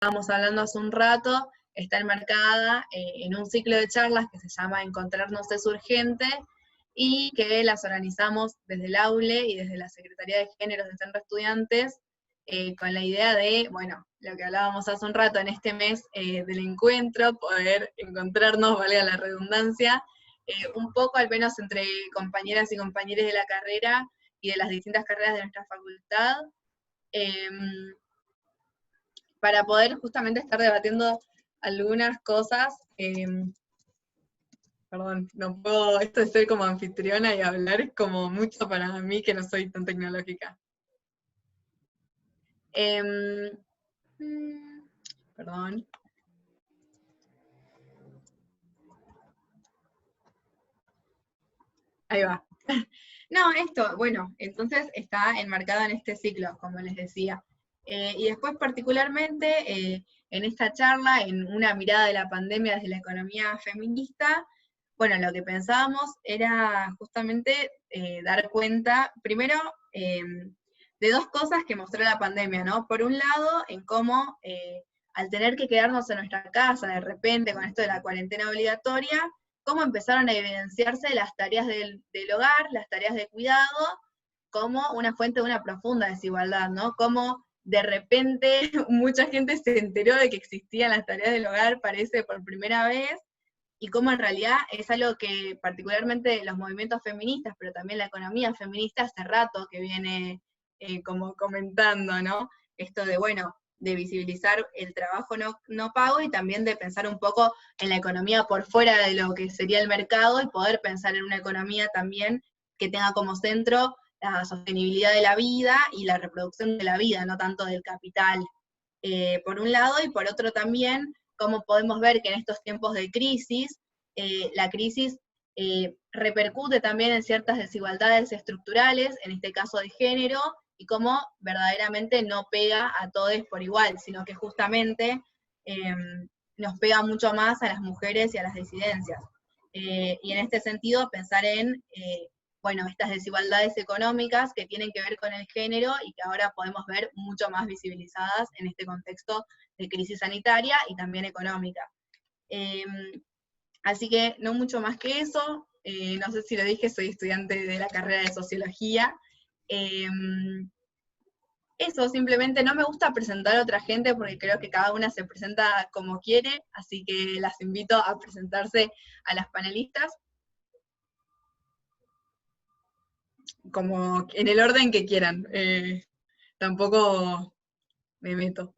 estábamos hablando hace un rato, está enmarcada en un ciclo de charlas que se llama Encontrarnos es urgente, y que las organizamos desde el AULE y desde la Secretaría de Géneros de Centro Estudiantes, con la idea de, bueno, lo que hablábamos hace un rato, en este mes del encuentro, poder encontrarnos, valga la redundancia, un poco al menos entre compañeras y compañeros de la carrera y de las distintas carreras de nuestra facultad, para poder justamente estar debatiendo algunas cosas. Perdón, no puedo, esto de ser como anfitriona y hablar es como mucho para mí que no soy tan tecnológica. Perdón. Ahí va. No, esto, bueno, entonces está enmarcado en este ciclo, como les decía. Y después particularmente en esta charla, en una mirada de la pandemia desde la economía feminista, bueno, lo que pensábamos era justamente dar cuenta, primero, de dos cosas que mostró la pandemia, ¿no? Por un lado, en cómo al tener que quedarnos en nuestra casa de repente con esto de la cuarentena obligatoria, cómo empezaron a evidenciarse las tareas del hogar, las tareas de cuidado, como una fuente de una profunda desigualdad, ¿no? Cómo de repente mucha gente se enteró de que existían las tareas del hogar, parece por primera vez, y cómo en realidad es algo que particularmente los movimientos feministas, pero también la economía feminista hace rato que viene como comentando, ¿no? Esto de, bueno, de visibilizar el trabajo no pago y también de pensar un poco en la economía por fuera de lo que sería el mercado y poder pensar en una economía también que tenga como centro la sostenibilidad de la vida y la reproducción de la vida, no tanto del capital, por un lado, y por otro también, cómo podemos ver que en estos tiempos de crisis, la crisis repercute también en ciertas desigualdades estructurales, en este caso de género, y cómo verdaderamente no pega a todos por igual, sino que justamente nos pega mucho más a las mujeres y a las disidencias. Y en este sentido, pensar en bueno, estas desigualdades económicas que tienen que ver con el género y que ahora podemos ver mucho más visibilizadas en este contexto de crisis sanitaria y también económica. Así que no mucho más que eso, no sé si lo dije, soy estudiante de la carrera de Sociología. Eso, simplemente no me gusta presentar a otra gente porque creo que cada una se presenta como quiere, así que las invito a presentarse a las panelistas, como en el orden que quieran. Tampoco me meto.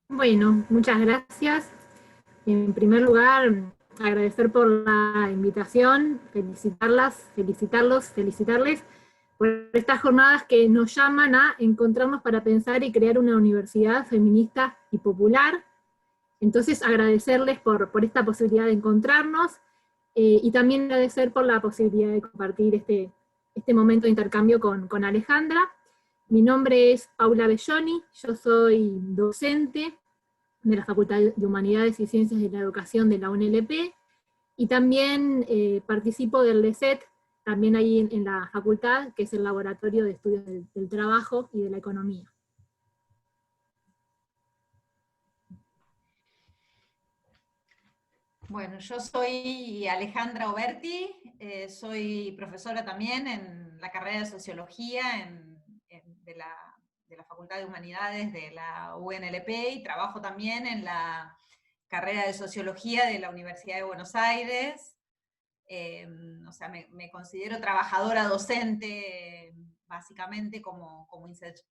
Bueno, muchas gracias. En primer lugar, agradecer por la invitación, felicitarles por estas jornadas que nos llaman a encontrarnos para pensar y crear una universidad feminista y popular. Entonces, agradecerles por esta posibilidad de encontrarnos y también agradecer por la posibilidad de compartir este momento de intercambio con Alejandra. Mi nombre es Paula Belloni, yo soy docente de la Facultad de Humanidades y Ciencias de la Educación de la UNLP, y también participo del LECET, también ahí en la facultad, que es el Laboratorio de Estudios del Trabajo y de la Economía. Bueno, yo soy Alejandra Oberti, soy profesora también en la carrera de Sociología de la Facultad de Humanidades de la UNLP, y trabajo también en la carrera de Sociología de la Universidad de Buenos Aires. O sea, me considero trabajadora docente, básicamente como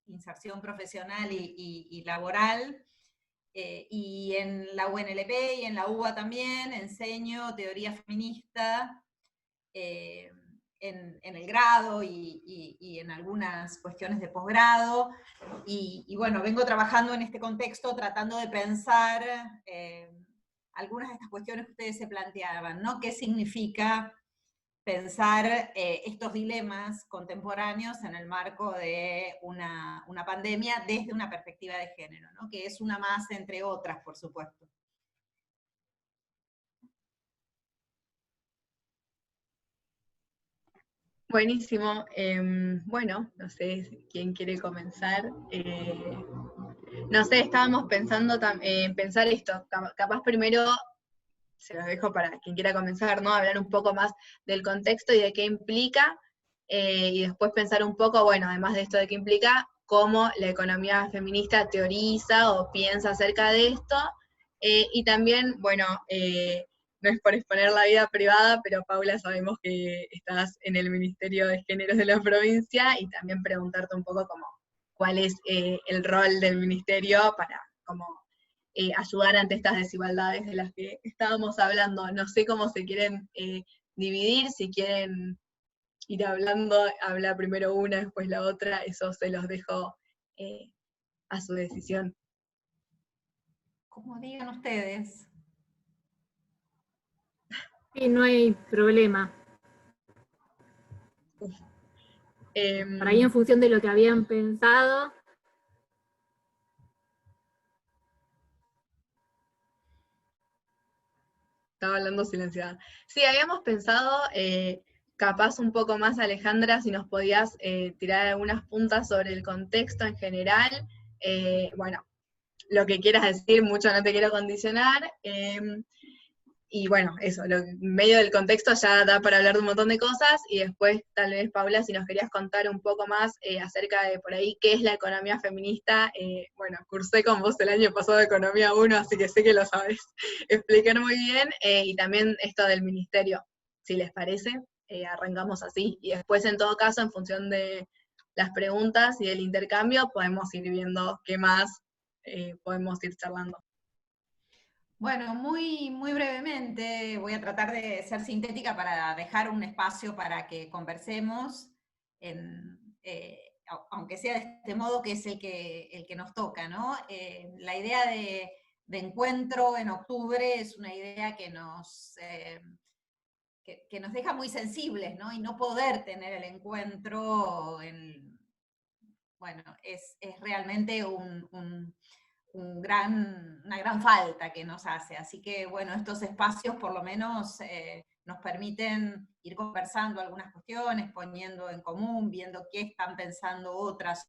inserción profesional y laboral. Y en la UNLP y en la UBA también enseño teoría feminista en el grado y en algunas cuestiones de posgrado. Y bueno, vengo trabajando en este contexto tratando de pensar algunas de estas cuestiones que ustedes se planteaban, ¿no? ¿Qué significa pensar estos dilemas contemporáneos en el marco de una pandemia desde una perspectiva de género, ¿no? Que es una más entre otras, por supuesto. Buenísimo. Bueno, no sé quién quiere comenzar. No sé, estábamos pensando en pensar esto. Capaz primero se los dejo para quien quiera comenzar, ¿no? Hablar un poco más del contexto y de qué implica, y después pensar un poco, bueno, además de esto de qué implica, cómo la economía feminista teoriza o piensa acerca de esto, y también, bueno, no es por exponer la vida privada, pero Paula, sabemos que estás en el Ministerio de Géneros de la provincia, y también preguntarte un poco como cuál es el rol del ministerio para como ayudar ante estas desigualdades de las que estábamos hablando. No sé cómo se quieren dividir, si quieren ir hablando, habla primero una, después la otra, eso se los dejo eh, a su decisión. Como digan ustedes. Sí, no hay problema. Por ahí en función de lo que habían pensado. Estaba hablando silenciada. Sí, habíamos pensado, capaz un poco más, Alejandra, si nos podías tirar algunas puntas sobre el contexto en general. Bueno, lo que quieras decir, mucho no te quiero condicionar. Y bueno, eso, en medio del contexto ya da para hablar de un montón de cosas, y después tal vez, Paula, si nos querías contar un poco más acerca de por ahí qué es la economía feminista. Bueno, cursé con vos el año pasado Economía 1, así que sé que lo sabes explicar muy bien, y también esto del ministerio, si les parece, arrancamos así, y después en todo caso, en función de las preguntas y del intercambio, podemos ir viendo qué más podemos ir charlando. Bueno, muy brevemente voy a tratar de ser sintética para dejar un espacio para que conversemos, aunque sea de este modo que es el que nos toca, ¿no? La idea de encuentro en octubre es una idea que nos deja muy sensibles, ¿no? Y no poder tener el encuentro, bueno, es realmente una gran falta que nos hace. Así que, bueno, estos espacios por lo menos nos permiten ir conversando algunas cuestiones, poniendo en común, viendo qué están pensando otras.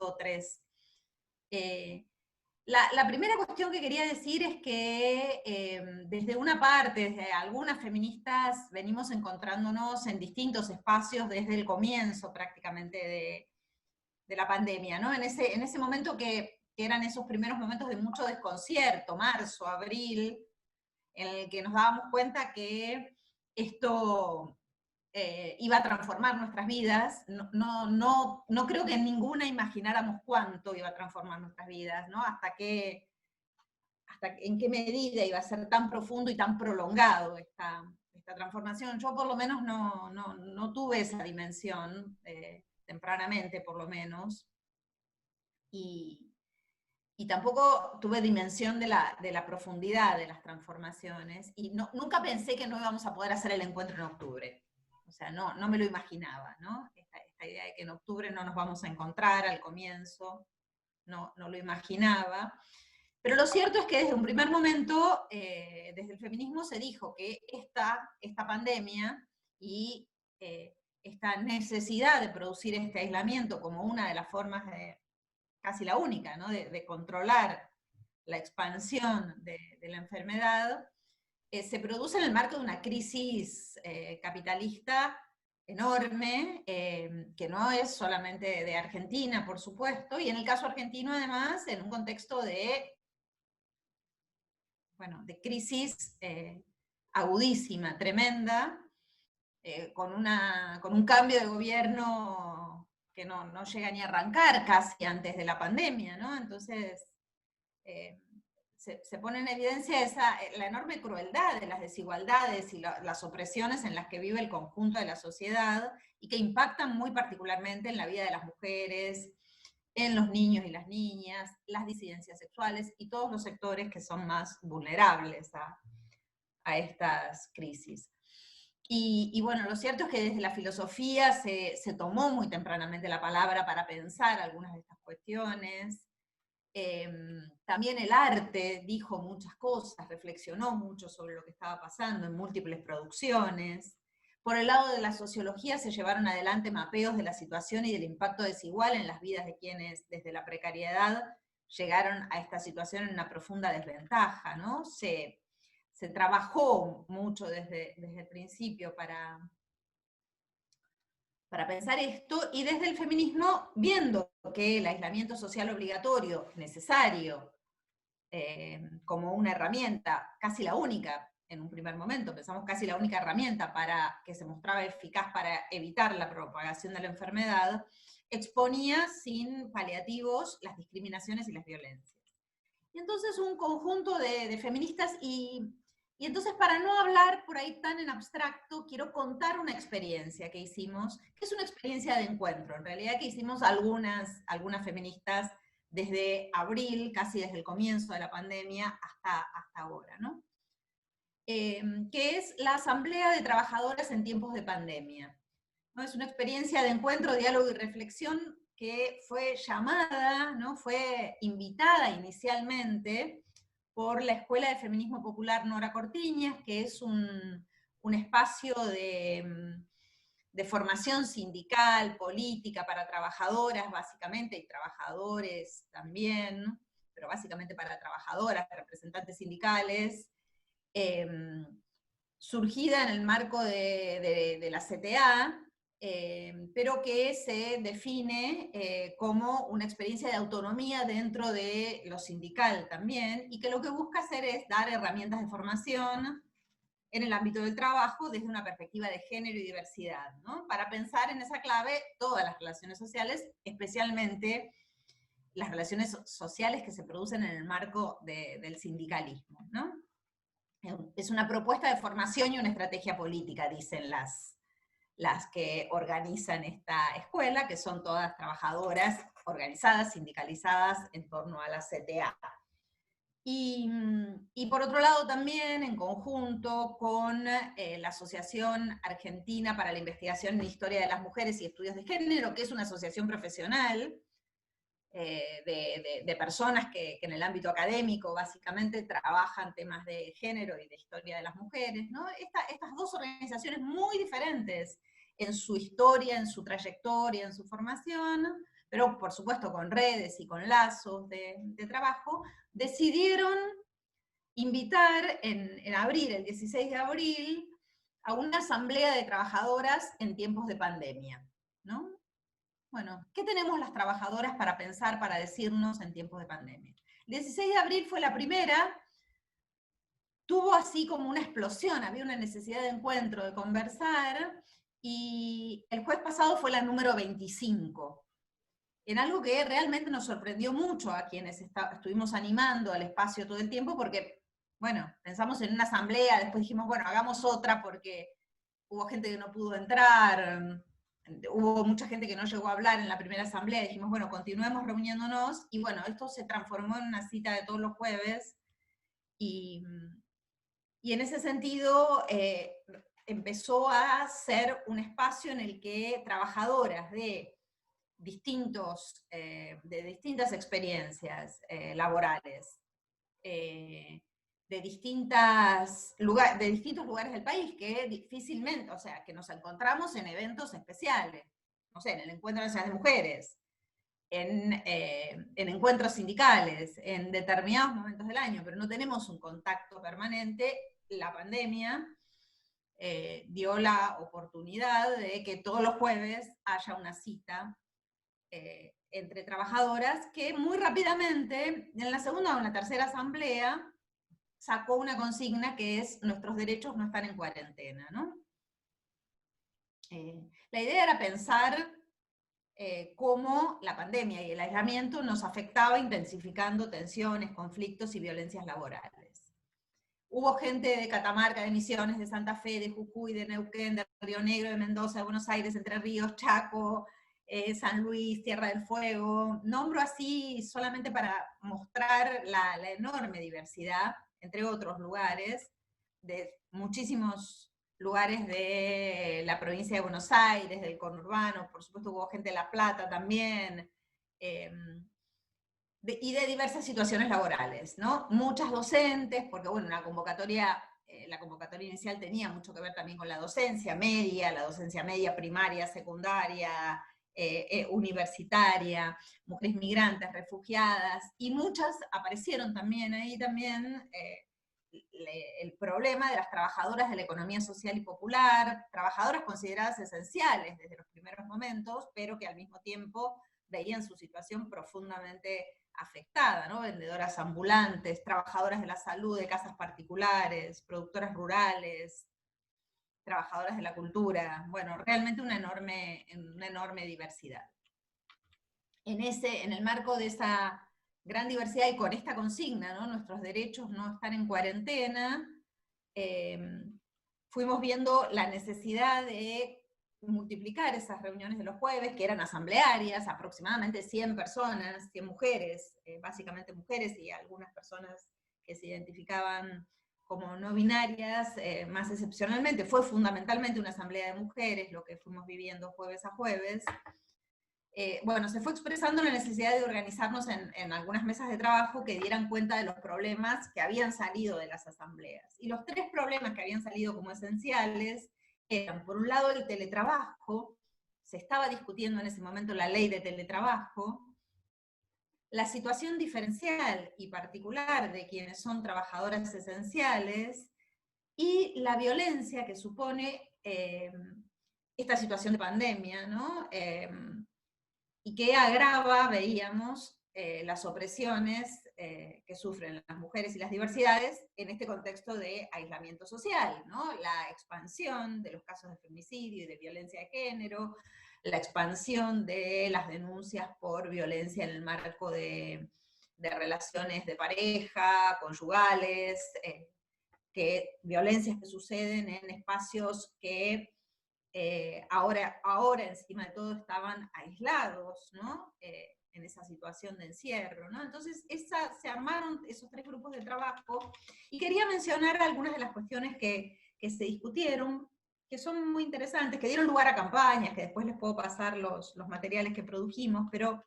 La primera cuestión que quería decir es que desde una parte, desde algunas feministas, venimos encontrándonos en distintos espacios desde el comienzo prácticamente de la pandemia, ¿no? En ese momento que eran esos primeros momentos de mucho desconcierto, marzo, abril, en el que nos dábamos cuenta que esto iba a transformar nuestras vidas. No creo que en ninguna imagináramos cuánto iba a transformar nuestras vidas, ¿no? Hasta en qué medida iba a ser tan profundo y tan prolongado esta transformación. Yo por lo menos no tuve esa dimensión, tempranamente por lo menos, y tampoco tuve dimensión de la profundidad de las transformaciones, y nunca pensé que no íbamos a poder hacer el encuentro en octubre. O sea, no me lo imaginaba, ¿no? Esta idea de que en octubre no nos vamos a encontrar al comienzo, no lo imaginaba. Pero lo cierto es que desde un primer momento, desde el feminismo se dijo que esta pandemia y esta necesidad de producir este aislamiento como una de las formas casi la única, ¿no? de controlar la expansión de la enfermedad, se produce en el marco de una crisis capitalista enorme, que no es solamente de Argentina, por supuesto, y en el caso argentino, además, en un contexto de crisis agudísima, tremenda, con un cambio de gobierno que no llega ni a arrancar casi antes de la pandemia, ¿no? Entonces, se pone en evidencia la enorme crueldad de las desigualdades y las opresiones en las que vive el conjunto de la sociedad, y que impactan muy particularmente en la vida de las mujeres, en los niños y las niñas, las disidencias sexuales y todos los sectores que son más vulnerables a estas crisis. Y bueno, lo cierto es que desde la filosofía se tomó muy tempranamente la palabra para pensar algunas de estas cuestiones. También el arte dijo muchas cosas, reflexionó mucho sobre lo que estaba pasando en múltiples producciones. Por el lado de la sociología se llevaron adelante mapeos de la situación y del impacto desigual en las vidas de quienes desde la precariedad llegaron a esta situación en una profunda desventaja, ¿no? Se trabajó mucho desde el principio para pensar esto, y desde el feminismo, viendo que el aislamiento social obligatorio, necesario, como una herramienta, casi la única, en un primer momento, pensamos casi la única herramienta que se mostraba eficaz para evitar la propagación de la enfermedad, exponía sin paliativos las discriminaciones y las violencias. Y entonces un conjunto de feministas, y entonces, para no hablar por ahí tan en abstracto, quiero contar una experiencia que hicimos, que es una experiencia de encuentro, en realidad, que hicimos algunas feministas desde abril, casi desde el comienzo de la pandemia, hasta ahora, ¿no? Que es la Asamblea de Trabajadoras en Tiempos de Pandemia, ¿no? Es una experiencia de encuentro, diálogo y reflexión que fue llamada, ¿no? Fue invitada inicialmente por la Escuela de Feminismo Popular Nora Cortiñas, que es un espacio de formación sindical, política, para trabajadoras básicamente, y trabajadores también, pero básicamente para trabajadoras, representantes sindicales, surgida en el marco de la CTA, pero que se define como una experiencia de autonomía dentro de lo sindical también, y que lo que busca hacer es dar herramientas de formación en el ámbito del trabajo desde una perspectiva de género y diversidad, ¿no? Para pensar en esa clave todas las relaciones sociales, especialmente las relaciones sociales que se producen en el marco del sindicalismo, ¿no? Es una propuesta de formación y una estrategia política, dicen las que organizan esta escuela, que son todas trabajadoras organizadas, sindicalizadas en torno a la CTA. Y por otro lado también, en conjunto con la Asociación Argentina para la Investigación en Historia de las Mujeres y Estudios de Género, que es una asociación profesional de personas que en el ámbito académico básicamente trabajan temas de género y de historia de las mujeres, ¿no? Estas dos organizaciones muy diferentes en su historia, en su trayectoria, en su formación, pero por supuesto con redes y con lazos de trabajo, decidieron invitar en abril, el 16 de abril, a una asamblea de trabajadoras en tiempos de pandemia, ¿no? Bueno, ¿qué tenemos las trabajadoras para pensar, para decirnos en tiempos de pandemia? El 16 de abril fue la primera, tuvo así como una explosión, había una necesidad de encuentro, de conversar, y el jueves pasado fue la número 25, en algo que realmente nos sorprendió mucho a quienes estuvimos animando al espacio todo el tiempo, porque, bueno, pensamos en una asamblea, después dijimos, bueno, hagamos otra porque hubo gente que no pudo entrar, hubo mucha gente que no llegó a hablar en la primera asamblea, dijimos, bueno, continuemos reuniéndonos, y bueno, esto se transformó en una cita de todos los jueves, y en ese sentido empezó a ser un espacio en el que trabajadoras de distintas experiencias laborales, de distintos lugares del país, que difícilmente, o sea, que nos encontramos en eventos especiales, no sé, en el Encuentro Nacional de Mujeres, en encuentros sindicales, en determinados momentos del año, pero no tenemos un contacto permanente. La pandemia dio la oportunidad de que todos los jueves haya una cita entre trabajadoras, que muy rápidamente, en la segunda o en la tercera asamblea, sacó una consigna que es: nuestros derechos no están en cuarentena, ¿no? La idea era pensar cómo la pandemia y el aislamiento nos afectaba, intensificando tensiones, conflictos y violencias laborales. Hubo gente de Catamarca, de Misiones, de Santa Fe, de Jujuy, de Neuquén, de Río Negro, de Mendoza, de Buenos Aires, Entre Ríos, Chaco, San Luis, Tierra del Fuego. Nombro así solamente para mostrar la enorme diversidad, entre otros lugares, de muchísimos lugares de la provincia de Buenos Aires, del conurbano, por supuesto hubo gente de La Plata también, y de diversas situaciones laborales, ¿no? Muchas docentes, porque bueno, una convocatoria la convocatoria inicial tenía mucho que ver también con la docencia media, primaria, secundaria, universitaria, mujeres migrantes, refugiadas, y muchas aparecieron también ahí también el problema de las trabajadoras de la economía social y popular, trabajadoras consideradas esenciales desde los primeros momentos, pero que al mismo tiempo veían su situación profundamente afectada, ¿no? Vendedoras ambulantes, trabajadoras de la salud, de casas particulares, productoras rurales, trabajadoras de la cultura, bueno, realmente una enorme diversidad. En el marco de esa gran diversidad y con esta consigna, ¿no? Nuestros derechos no están en cuarentena, fuimos viendo la necesidad de multiplicar esas reuniones de los jueves, que eran asamblearias, aproximadamente 100 personas, 100 mujeres, básicamente mujeres y algunas personas que se identificaban como no binarias, más excepcionalmente, fue fundamentalmente una asamblea de mujeres, lo que fuimos viviendo jueves a jueves. Bueno, se fue expresando la necesidad de organizarnos en algunas mesas de trabajo que dieran cuenta de los problemas que habían salido de las asambleas. Y los 3 problemas que habían salido como esenciales eran, por un lado, el teletrabajo, se estaba discutiendo en ese momento la ley de teletrabajo, la situación diferencial y particular de quienes son trabajadoras esenciales, y la violencia que supone esta situación de pandemia, ¿no? Y que agrava, veíamos, las opresiones que sufren las mujeres y las diversidades en este contexto de aislamiento social, ¿no? La expansión de los casos de femicidio y de violencia de género, la expansión de las denuncias por violencia en el marco de relaciones de pareja, conyugales, violencias que suceden en espacios que ahora encima de todo estaban aislados, ¿no? En esa situación de encierro, ¿no? Entonces se armaron esos 3 grupos de trabajo, y quería mencionar algunas de las cuestiones que se discutieron, que son muy interesantes, que dieron lugar a campañas, que después les puedo pasar los materiales que produjimos, pero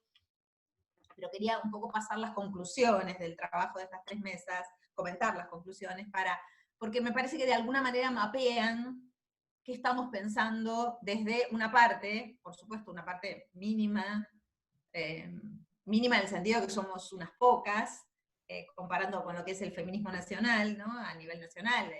quería un poco pasar las conclusiones del trabajo de estas 3 mesas, comentar las conclusiones, porque me parece que de alguna manera mapean qué estamos pensando desde una parte, por supuesto una parte mínima, mínima en el sentido de que somos unas pocas, comparando con lo que es el feminismo nacional, ¿no? A nivel nacional,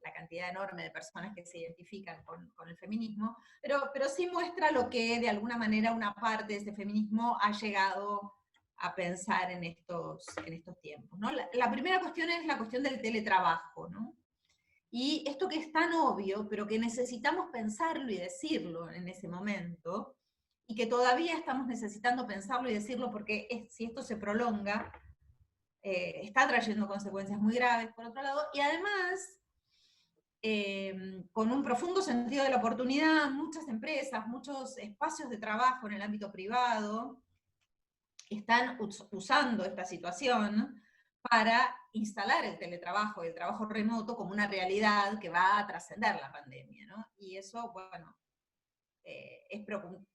la cantidad enorme de personas que se identifican con el feminismo, pero sí muestra lo que de alguna manera una parte de ese feminismo ha llegado a pensar en estos tiempos, ¿no? La primera cuestión es la cuestión del teletrabajo, ¿no? Y esto que es tan obvio, pero que necesitamos pensarlo y decirlo en ese momento, y que todavía estamos necesitando pensarlo y decirlo porque si esto se prolonga, está trayendo consecuencias muy graves, por otro lado, y además, con un profundo sentido de la oportunidad, muchas empresas, muchos espacios de trabajo en el ámbito privado, están usando esta situación para instalar el teletrabajo y el trabajo remoto como una realidad que va a trascender la pandemia, ¿no? Y eso, bueno, es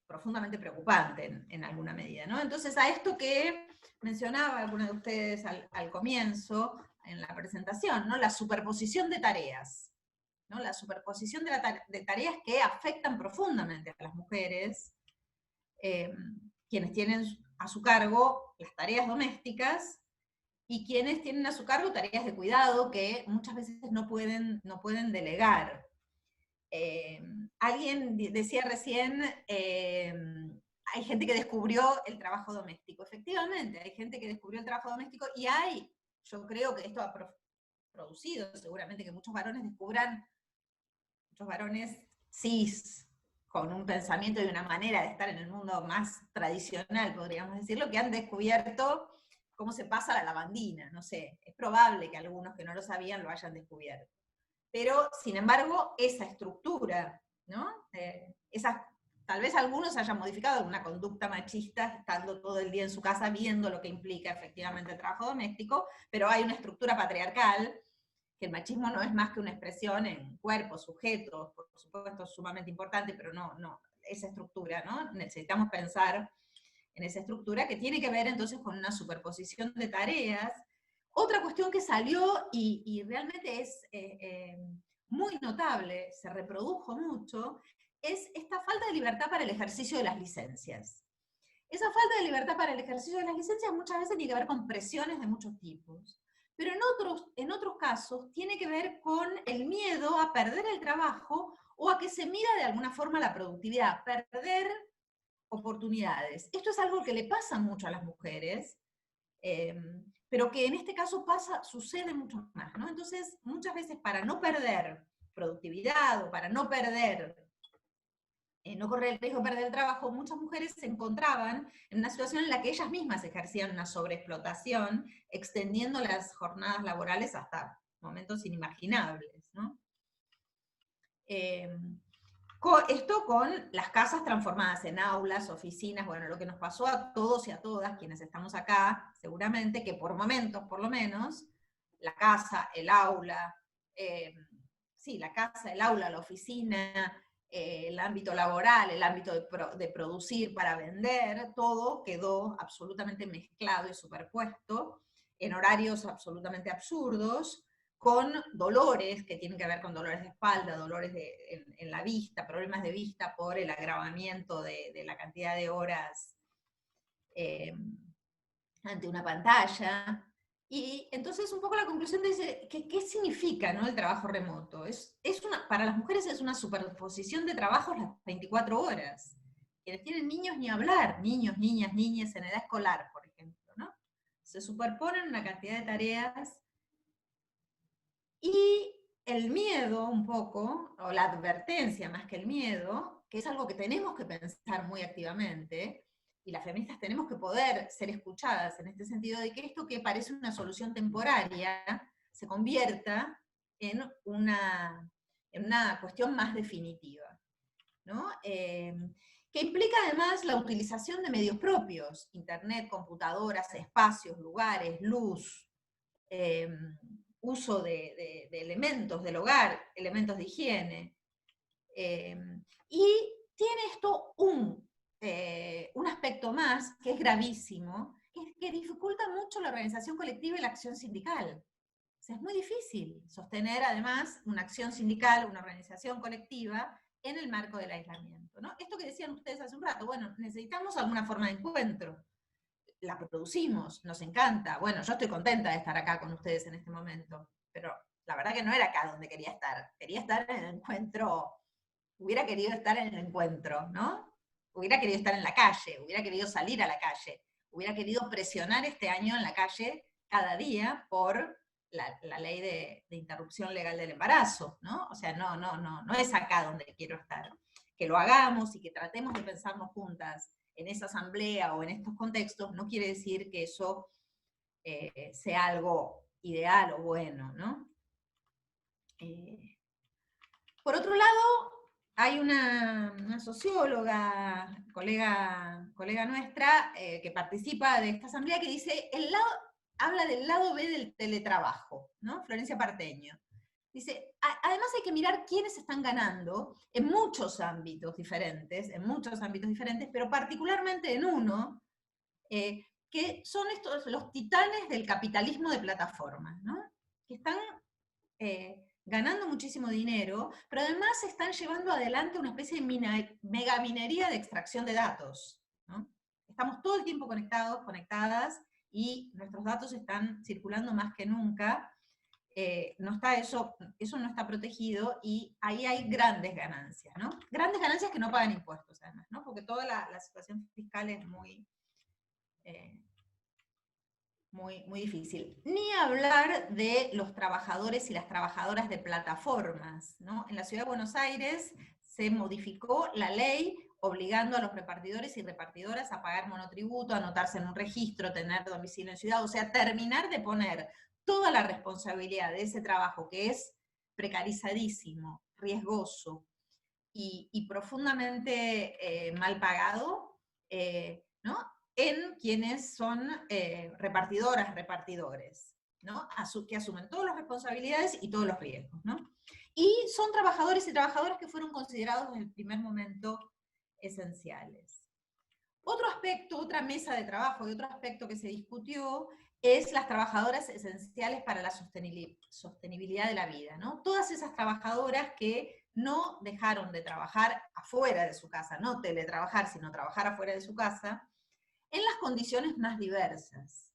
profundamente preocupante en alguna medida, ¿no? Entonces, a esto que mencionaba alguna de ustedes al comienzo, en la presentación, ¿no? La superposición de tareas, ¿no? La superposición de tareas que afectan profundamente a las mujeres, quienes tienen a su cargo las tareas domésticas, y quienes tienen a su cargo tareas de cuidado que muchas veces no pueden delegar. Alguien decía recién, hay gente que descubrió el trabajo doméstico. Efectivamente, hay gente que descubrió el trabajo doméstico, y yo creo que esto ha producido seguramente que muchos varones descubran, muchos varones cis, con un pensamiento y una manera de estar en el mundo más tradicional, podríamos decirlo, que han descubierto cómo se pasa la lavandina, no sé, es probable que algunos que no lo sabían lo hayan descubierto. Pero, sin embargo, esa estructura, ¿no? Tal vez algunos hayan modificado una conducta machista estando todo el día en su casa viendo lo que implica efectivamente el trabajo doméstico, pero hay una estructura patriarcal, que el machismo no es más que una expresión en cuerpos, sujetos, por supuesto es sumamente importante, pero no, esa estructura, ¿no? Necesitamos pensar en esa estructura que tiene que ver entonces con una superposición de tareas, Otra cuestión que salió y realmente es muy notable, se reprodujo mucho, es esta falta de libertad para el ejercicio de las licencias. Esa falta de libertad para el ejercicio de las licencias muchas veces tiene que ver con presiones de muchos tipos, pero en otros casos tiene que ver con el miedo a perder el trabajo o a que se mida de alguna forma la productividad, perder oportunidades. Esto es algo que le pasa mucho a las mujeres, pero que en este caso sucede mucho más, ¿no? Entonces, muchas veces para no perder productividad o para no perder, no correr el riesgo de perder el trabajo, muchas mujeres se encontraban en una situación en la que ellas mismas ejercían una sobreexplotación, extendiendo las jornadas laborales hasta momentos inimaginables, ¿no? Esto con las casas transformadas en aulas, oficinas, bueno, lo que nos pasó a todos y a todas quienes estamos acá, seguramente que por momentos, por lo menos, la casa, el aula, sí, la casa, el aula, la oficina, el ámbito laboral, el ámbito de producir para vender, todo quedó absolutamente mezclado y superpuesto en horarios absolutamente absurdos, con dolores que tienen que ver con dolores de espalda, dolores en la vista, problemas de vista por el agravamiento de la cantidad de horas ante una pantalla. Y entonces un poco la conclusión dice, ¿qué significa, ¿no?, el trabajo remoto? Para las mujeres es una superposición de trabajos las 24 horas. Quienes tienen niños ni hablar, niños, niñas, niñas en edad escolar, por ejemplo, ¿no? Se superponen una cantidad de tareas. Y el miedo un poco, o la advertencia más que el miedo, que es algo que tenemos que pensar muy activamente, y las feministas tenemos que poder ser escuchadas en este sentido de que esto que parece una solución temporaria se convierta en una cuestión más definitiva, ¿no? Que implica además la utilización de medios propios, internet, computadoras, espacios, lugares, luz, uso de elementos del hogar, elementos de higiene. Y tiene esto un aspecto más que es gravísimo, que dificulta mucho la organización colectiva y la acción sindical. O sea, es muy difícil sostener además una acción sindical, una organización colectiva en el marco del aislamiento, ¿no? Esto que decían ustedes hace un rato, bueno, necesitamos alguna forma de encuentro. La producimos, nos encanta. Bueno, yo estoy contenta de estar acá con ustedes en este momento, pero la verdad que no era acá donde quería estar. Quería estar en el encuentro, hubiera querido estar en el encuentro, ¿no? Hubiera querido estar en la calle, hubiera querido salir a la calle, hubiera querido presionar este año en la calle cada día por la ley de interrupción legal del embarazo, ¿no? O sea, no es acá donde quiero estar. Que lo hagamos y que tratemos de pensarnos juntas en esa asamblea o en estos contextos, no quiere decir que eso sea algo ideal o bueno, ¿no? Por otro lado, hay una socióloga, colega nuestra, que participa de esta asamblea, que dice, habla del lado B del teletrabajo, ¿no? Florencia Parteño. Dice, además hay que mirar quiénes están ganando en muchos ámbitos diferentes, pero particularmente en uno, que son los titanes del capitalismo de plataformas, ¿no? Que están ganando muchísimo dinero, pero además están llevando adelante una especie de megaminería de extracción de datos, ¿no? Estamos todo el tiempo conectadas, y nuestros datos están circulando más que nunca. Eso no está protegido, y ahí hay grandes ganancias, ¿no? Grandes ganancias que no pagan impuestos, además, ¿no? Porque toda la situación fiscal es muy difícil. Ni hablar de los trabajadores y las trabajadoras de plataformas, ¿no? En la Ciudad de Buenos Aires se modificó la ley obligando a los repartidores y repartidoras a pagar monotributo, a anotarse en un registro, tener domicilio en ciudad, o sea, terminar de poner toda la responsabilidad de ese trabajo, que es precarizadísimo, riesgoso y profundamente mal pagado, ¿no?, en quienes son repartidoras, repartidores, ¿no?, que asumen todas las responsabilidades y todos los riesgos, ¿no? Y son trabajadores y trabajadoras que fueron considerados desde el primer momento esenciales. Otro aspecto, otra mesa de trabajo y otro aspecto que se discutió es las trabajadoras esenciales para la sostenibilidad de la vida, ¿no? Todas esas trabajadoras que no dejaron de trabajar afuera de su casa, no teletrabajar, sino trabajar afuera de su casa, en las condiciones más diversas,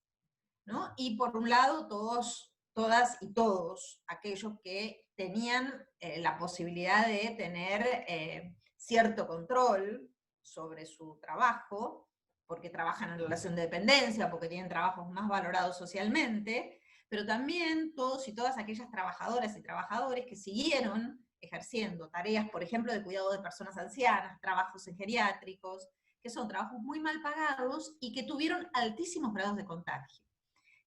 ¿no? Y por un lado, todas y todos aquellos que tenían la posibilidad de tener cierto control sobre su trabajo, porque trabajan en relación de dependencia, porque tienen trabajos más valorados socialmente, pero también todos y todas aquellas trabajadoras y trabajadores que siguieron ejerciendo tareas, por ejemplo, de cuidado de personas ancianas, trabajos en geriátricos, que son trabajos muy mal pagados y que tuvieron altísimos grados de contagio.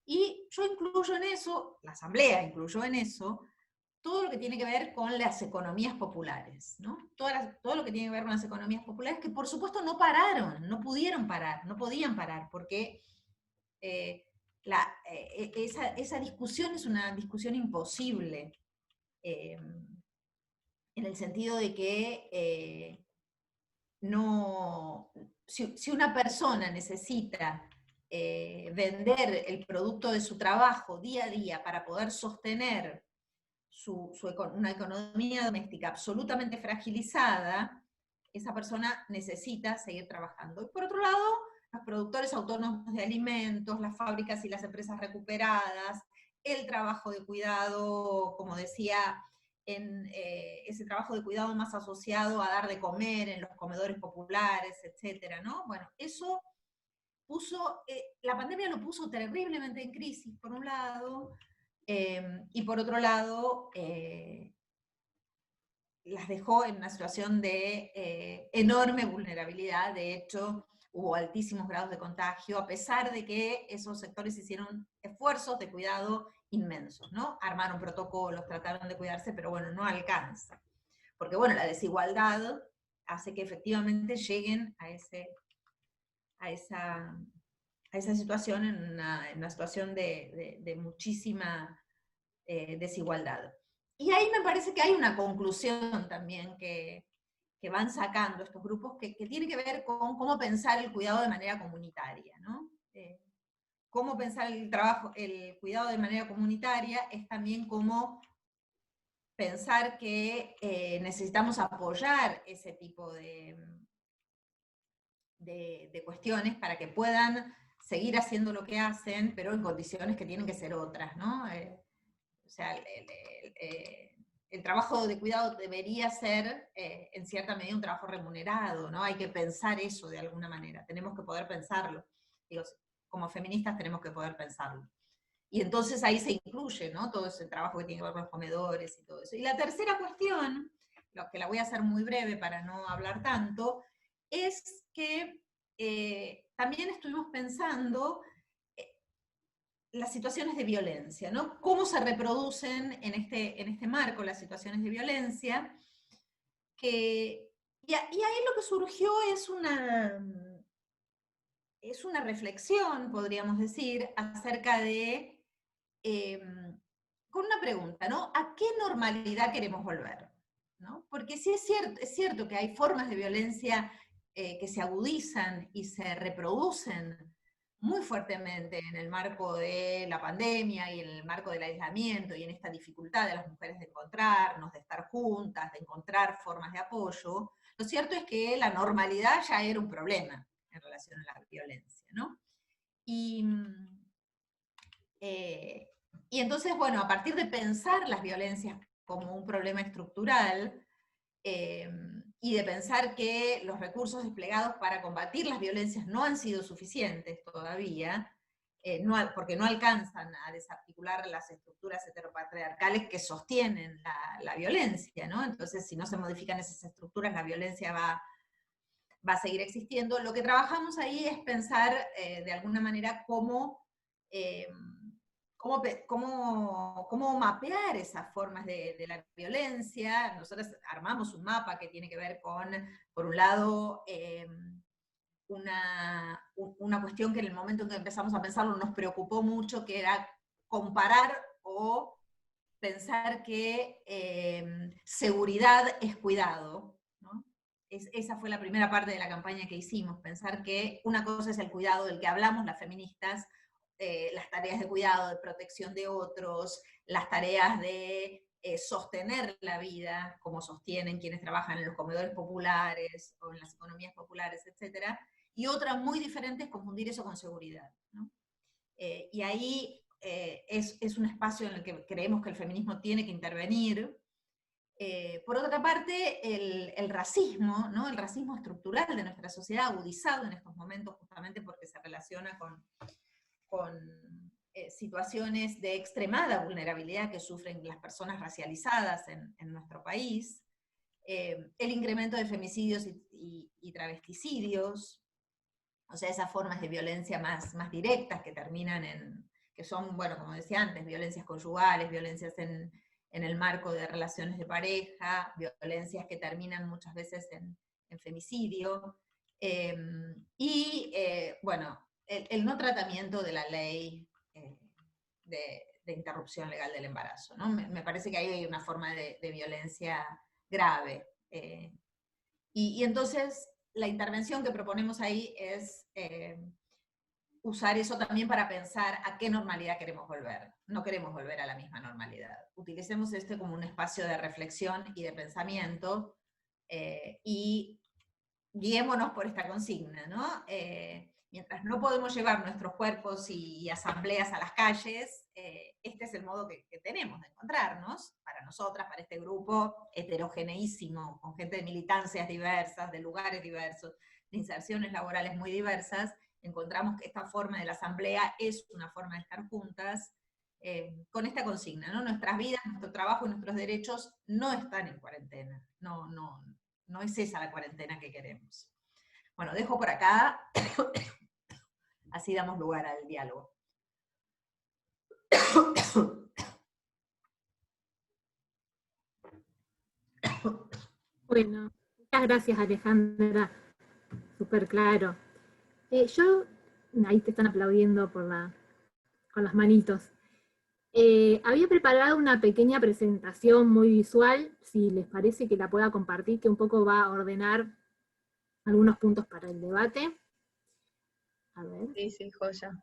Y yo incluyo en eso, la Asamblea incluyó en eso, todo lo que tiene que ver con las economías populares, ¿no? Todo lo que tiene que ver con las economías populares, que por supuesto no pararon, no pudieron parar, no podían parar, porque esa discusión es una discusión imposible, en el sentido de que si una persona necesita vender el producto de su trabajo día a día para poder sostener una economía doméstica absolutamente fragilizada, esa persona necesita seguir trabajando. Y por otro lado, los productores autónomos de alimentos, las fábricas y las empresas recuperadas, el trabajo de cuidado, como decía, en ese trabajo de cuidado más asociado a dar de comer en los comedores populares, etcétera, ¿no? Bueno, eso la pandemia lo puso terriblemente en crisis, por un lado, y por otro lado, las dejó en una situación de enorme vulnerabilidad. De hecho, hubo altísimos grados de contagio, a pesar de que esos sectores hicieron esfuerzos de cuidado inmensos, ¿no? Armaron protocolos, trataron de cuidarse, pero bueno, no alcanza. Porque bueno, la desigualdad hace que efectivamente lleguen a esa situación en una situación de muchísima desigualdad. Y ahí me parece que hay una conclusión también que van sacando estos grupos que tiene que ver con cómo pensar el cuidado de manera comunitaria, ¿no? Cómo pensar el cuidado de manera comunitaria es también cómo pensar que necesitamos apoyar ese tipo de cuestiones para que puedan seguir haciendo lo que hacen, pero en condiciones que tienen que ser otras, ¿no? O sea, el trabajo de cuidado debería ser, en cierta medida, un trabajo remunerado, ¿no? Hay que pensar eso de alguna manera, tenemos que poder pensarlo. Digo, como feministas tenemos que poder pensarlo. Y entonces ahí se incluye, ¿no? Todo ese trabajo que tiene que ver con los comedores y todo eso. Y la tercera cuestión, lo que la voy a hacer muy breve para no hablar tanto, es que también estuvimos pensando las situaciones de violencia, ¿no? Cómo se reproducen en este marco las situaciones de violencia, y ahí lo que surgió es una reflexión, podríamos decir, acerca de, con una pregunta, ¿no? ¿A qué normalidad queremos volver? ¿No? Porque sí es cierto que hay formas de violencia que se agudizan y se reproducen muy fuertemente en el marco de la pandemia y en el marco del aislamiento y en esta dificultad de las mujeres de encontrarnos, de estar juntas, de encontrar formas de apoyo. Lo cierto es que la normalidad ya era un problema en relación a la violencia, ¿no? Y entonces, bueno, a partir de pensar las violencias como un problema estructural, y de pensar que los recursos desplegados para combatir las violencias no han sido suficientes todavía, porque no alcanzan a desarticular las estructuras heteropatriarcales que sostienen la violencia, ¿no? Entonces, si no se modifican esas estructuras, la violencia va a seguir existiendo. Lo que trabajamos ahí es pensar, de alguna manera, cómo mapear esas formas de la violencia. Nosotros armamos un mapa que tiene que ver con, por un lado, una cuestión que en el momento en que empezamos a pensarlo nos preocupó mucho, que era comparar o pensar que seguridad es cuidado, ¿no? esa fue la primera parte de la campaña que hicimos, pensar que una cosa es el cuidado del que hablamos las feministas, las tareas de cuidado, de protección de otros, las tareas de sostener la vida, como sostienen quienes trabajan en los comedores populares o en las economías populares, etc. Y otra muy diferente es confundir eso con seguridad, ¿no? Y ahí es un espacio en el que creemos que el feminismo tiene que intervenir. Por otra parte, el racismo, ¿no? El racismo estructural de nuestra sociedad, agudizado en estos momentos justamente porque se relaciona con situaciones de extremada vulnerabilidad que sufren las personas racializadas en nuestro país, el incremento de femicidios y travesticidios, o sea, esas formas de violencia más directas que terminan que son, bueno, como decía antes, violencias conyugales, violencias en el marco de relaciones de pareja, violencias que terminan muchas veces en femicidio, bueno, el no tratamiento de la ley de interrupción legal del embarazo, ¿no? Me parece que ahí hay una forma de violencia grave. Y entonces la intervención que proponemos ahí es usar eso también para pensar a qué normalidad queremos volver. No queremos volver a la misma normalidad. Utilicemos este como un espacio de reflexión y de pensamiento, y guiémonos por esta consigna, ¿no? Mientras no podemos llevar nuestros cuerpos y asambleas a las calles, este es el modo que tenemos de encontrarnos, para nosotras, para este grupo heterogeneísimo, con gente de militancias diversas, de lugares diversos, de inserciones laborales muy diversas. Encontramos que esta forma de la asamblea es una forma de estar juntas, con esta consigna, ¿no? Nuestras vidas, nuestro trabajo y nuestros derechos no están en cuarentena, no es esa la cuarentena que queremos. Bueno, dejo por acá, así damos lugar al diálogo. Bueno, muchas gracias, Alejandra, súper claro. Ahí te están aplaudiendo con las manitos. Había preparado una pequeña presentación muy visual, si les parece que la pueda compartir, que un poco va a ordenar algunos puntos para el debate. A ver. Sí, joya.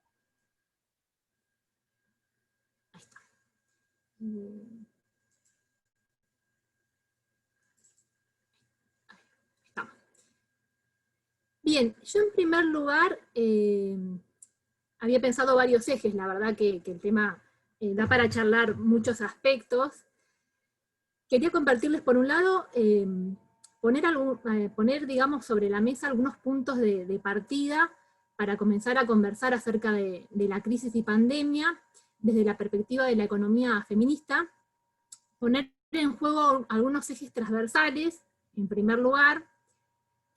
Ahí está. Estamos. Bien, yo en primer lugar había pensado varios ejes, la verdad que el tema da para charlar muchos aspectos. Quería compartirles, por un lado, poner, digamos, sobre la mesa algunos puntos de partida para comenzar a conversar acerca de la crisis y pandemia desde la perspectiva de la economía feminista, poner en juego algunos ejes transversales, en primer lugar,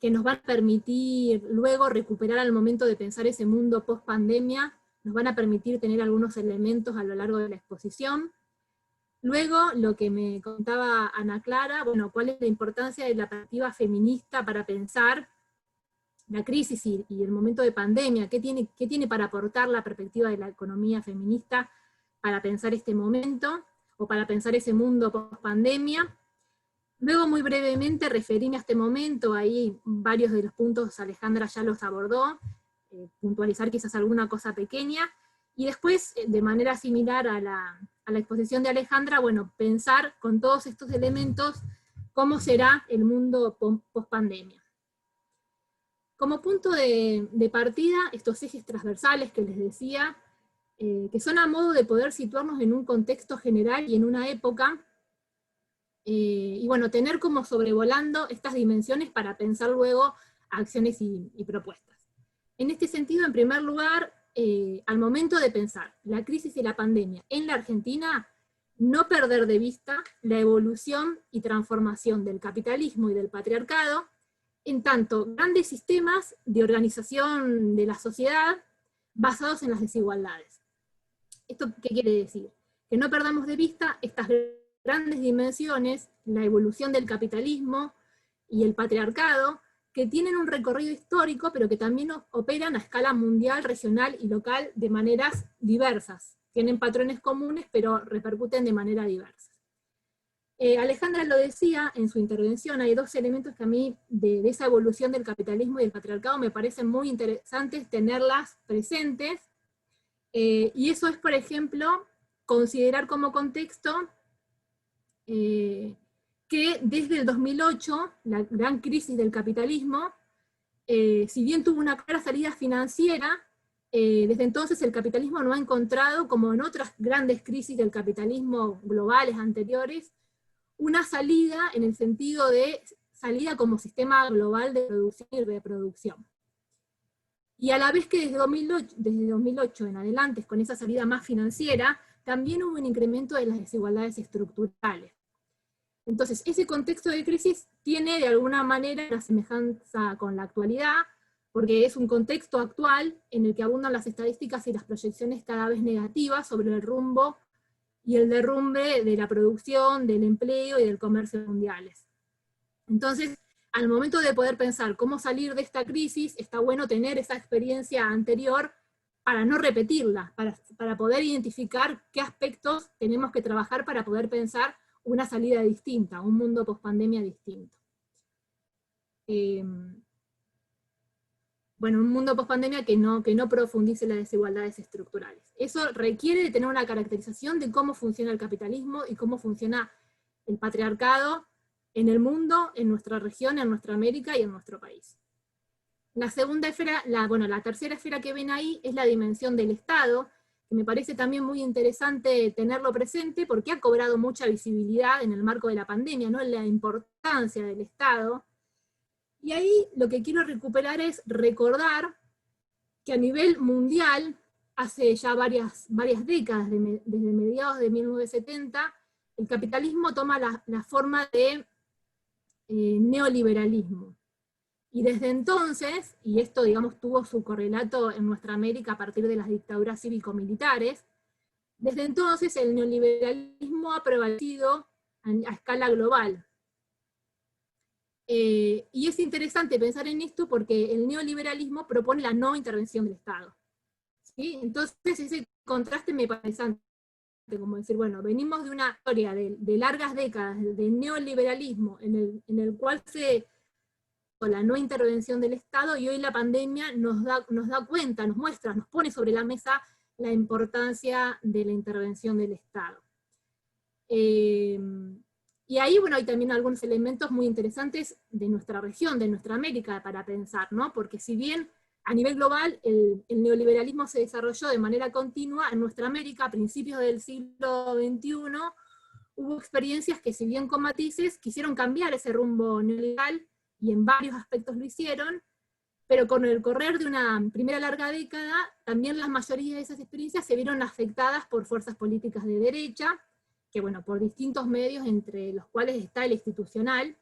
que nos van a permitir luego recuperar al momento de pensar ese mundo post-pandemia, nos van a permitir tener algunos elementos a lo largo de la exposición. Luego, lo que me contaba Ana Clara, bueno, cuál es la importancia de la perspectiva feminista para pensar la crisis y el momento de pandemia, qué tiene para aportar la perspectiva de la economía feminista para pensar este momento, o para pensar ese mundo post-pandemia. Luego, muy brevemente, referirme a este momento, ahí varios de los puntos Alejandra ya los abordó, puntualizar quizás alguna cosa pequeña, y después, de manera similar a la exposición de Alejandra, bueno, pensar con todos estos elementos cómo será el mundo post-pandemia. Como punto de partida, estos ejes transversales que les decía, que son a modo de poder situarnos en un contexto general y en una época, y bueno, tener como sobrevolando estas dimensiones para pensar luego acciones y propuestas. En este sentido, en primer lugar, al momento de pensar la crisis y la pandemia en la Argentina, no perder de vista la evolución y transformación del capitalismo y del patriarcado, en tanto grandes sistemas de organización de la sociedad basados en las desigualdades. ¿Esto qué quiere decir? Que no perdamos de vista estas grandes dimensiones, la evolución del capitalismo y el patriarcado, que tienen un recorrido histórico, pero que también operan a escala mundial, regional y local de maneras diversas. Tienen patrones comunes, pero repercuten de manera diversa. Alejandra lo decía en su intervención, hay dos elementos que a mí, de esa evolución del capitalismo y del patriarcado, me parecen muy interesantes tenerlas presentes, y eso es, por ejemplo, considerar como contexto que desde el 2008, la gran crisis del capitalismo, si bien tuvo una clara salida financiera, desde entonces el capitalismo no ha encontrado, como en otras grandes crisis del capitalismo globales anteriores, una salida en el sentido de salida como sistema global de producción y reproducción. Y a la vez que desde 2008 en adelante, con esa salida más financiera, también hubo un incremento de las desigualdades estructurales. Entonces, ese contexto de crisis tiene de alguna manera una semejanza con la actualidad, porque es un contexto actual en el que abundan las estadísticas y las proyecciones cada vez negativas sobre el rumbo y el derrumbe de la producción, del empleo y del comercio mundiales. Entonces, al momento de poder pensar cómo salir de esta crisis, está bueno tener esa experiencia anterior para no repetirla, para poder identificar qué aspectos tenemos que trabajar para poder pensar una salida distinta, un mundo post-pandemia distinto. Bueno, un mundo post-pandemia que no profundice las desigualdades estructurales. Eso requiere de tener una caracterización de cómo funciona el capitalismo y cómo funciona el patriarcado en el mundo, en nuestra región, en nuestra América y en nuestro país. La segunda esfera, la tercera esfera que ven ahí es la dimensión del Estado, que me parece también muy interesante tenerlo presente porque ha cobrado mucha visibilidad en el marco de la pandemia, ¿no? La importancia del Estado. Y ahí lo que quiero recuperar es recordar que a nivel mundial, hace ya varias décadas, desde mediados de 1970, el capitalismo toma la forma de neoliberalismo. Y desde entonces, y esto digamos tuvo su correlato en nuestra América a partir de las dictaduras cívico-militares, desde entonces el neoliberalismo ha prevalecido a escala global. Y es interesante pensar en esto porque el neoliberalismo propone la no intervención del Estado. ¿Sí? Entonces ese contraste me parece interesante, como decir, bueno, venimos de una historia de largas décadas de neoliberalismo en el cual se la no intervención del Estado, y hoy la pandemia nos da cuenta, nos muestra, nos pone sobre la mesa la importancia de la intervención del Estado. Y ahí, bueno, hay también algunos elementos muy interesantes de nuestra región, de nuestra América, para pensar, ¿no? Porque si bien a nivel global el neoliberalismo se desarrolló de manera continua, en nuestra América, a principios del siglo XXI, hubo experiencias que, si bien con matices, quisieron cambiar ese rumbo neoliberal, y en varios aspectos lo hicieron, pero con el correr de una primera larga década, también la mayoría de esas experiencias se vieron afectadas por fuerzas políticas de derecha, que bueno, por distintos medios, entre los cuales está el institucional,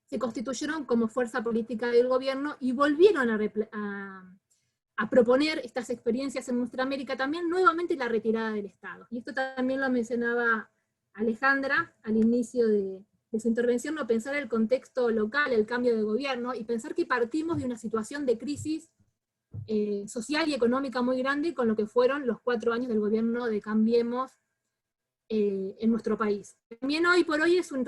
se constituyeron como fuerza política del gobierno y volvieron a proponer estas experiencias en nuestra América también, nuevamente la retirada del Estado. Y esto también lo mencionaba Alejandra al inicio de su intervención, no pensar el contexto local, el cambio de gobierno, y pensar que partimos de una situación de crisis social y económica muy grande con lo que fueron los 4 años del gobierno de Cambiemos en nuestro país. También hoy por hoy es un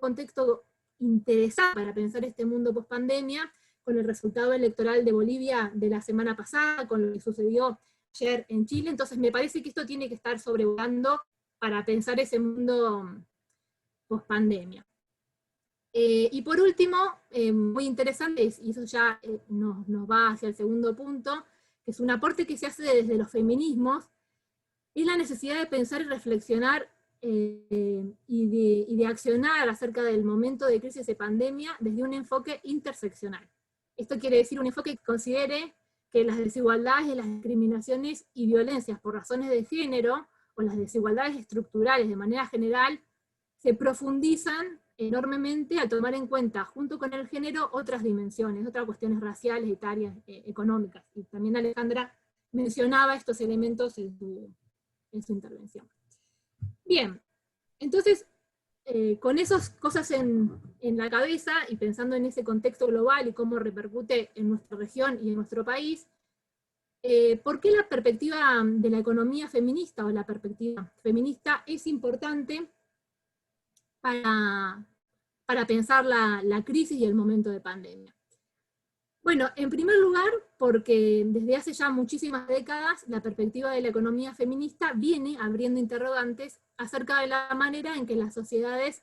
contexto interesante para pensar este mundo post-pandemia, con el resultado electoral de Bolivia de la semana pasada, con lo que sucedió ayer en Chile. Entonces me parece que esto tiene que estar sobrevolando para pensar ese mundo post-pandemia. Y por último, muy interesante, y eso ya nos va hacia el segundo punto, que es un aporte que se hace desde los feminismos, es la necesidad de pensar y reflexionar y de accionar acerca del momento de crisis de pandemia desde un enfoque interseccional. Esto quiere decir un enfoque que considere que las desigualdades, las discriminaciones y violencias por razones de género, o las desigualdades estructurales de manera general, se profundizan enormemente al tomar en cuenta, junto con el género, otras dimensiones, otras cuestiones raciales, etarias, económicas. Y también Alejandra mencionaba estos elementos en su intervención. Bien, entonces, con esas cosas en la cabeza, y pensando en ese contexto global y cómo repercute en nuestra región y en nuestro país, ¿por qué la perspectiva de la economía feminista, o la perspectiva feminista, es importante para pensar la crisis y el momento de pandemia. Bueno, en primer lugar, porque desde hace ya muchísimas décadas la perspectiva de la economía feminista viene abriendo interrogantes acerca de la manera en que las sociedades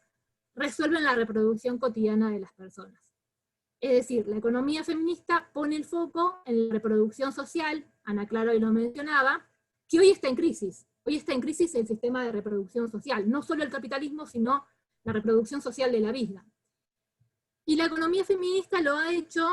resuelven la reproducción cotidiana de las personas. Es decir, la economía feminista pone el foco en la reproducción social, Ana Clara hoy lo mencionaba, que hoy está en crisis. Hoy está en crisis el sistema de reproducción social, no solo el capitalismo, sino la reproducción social de la vida. Y la economía feminista lo ha hecho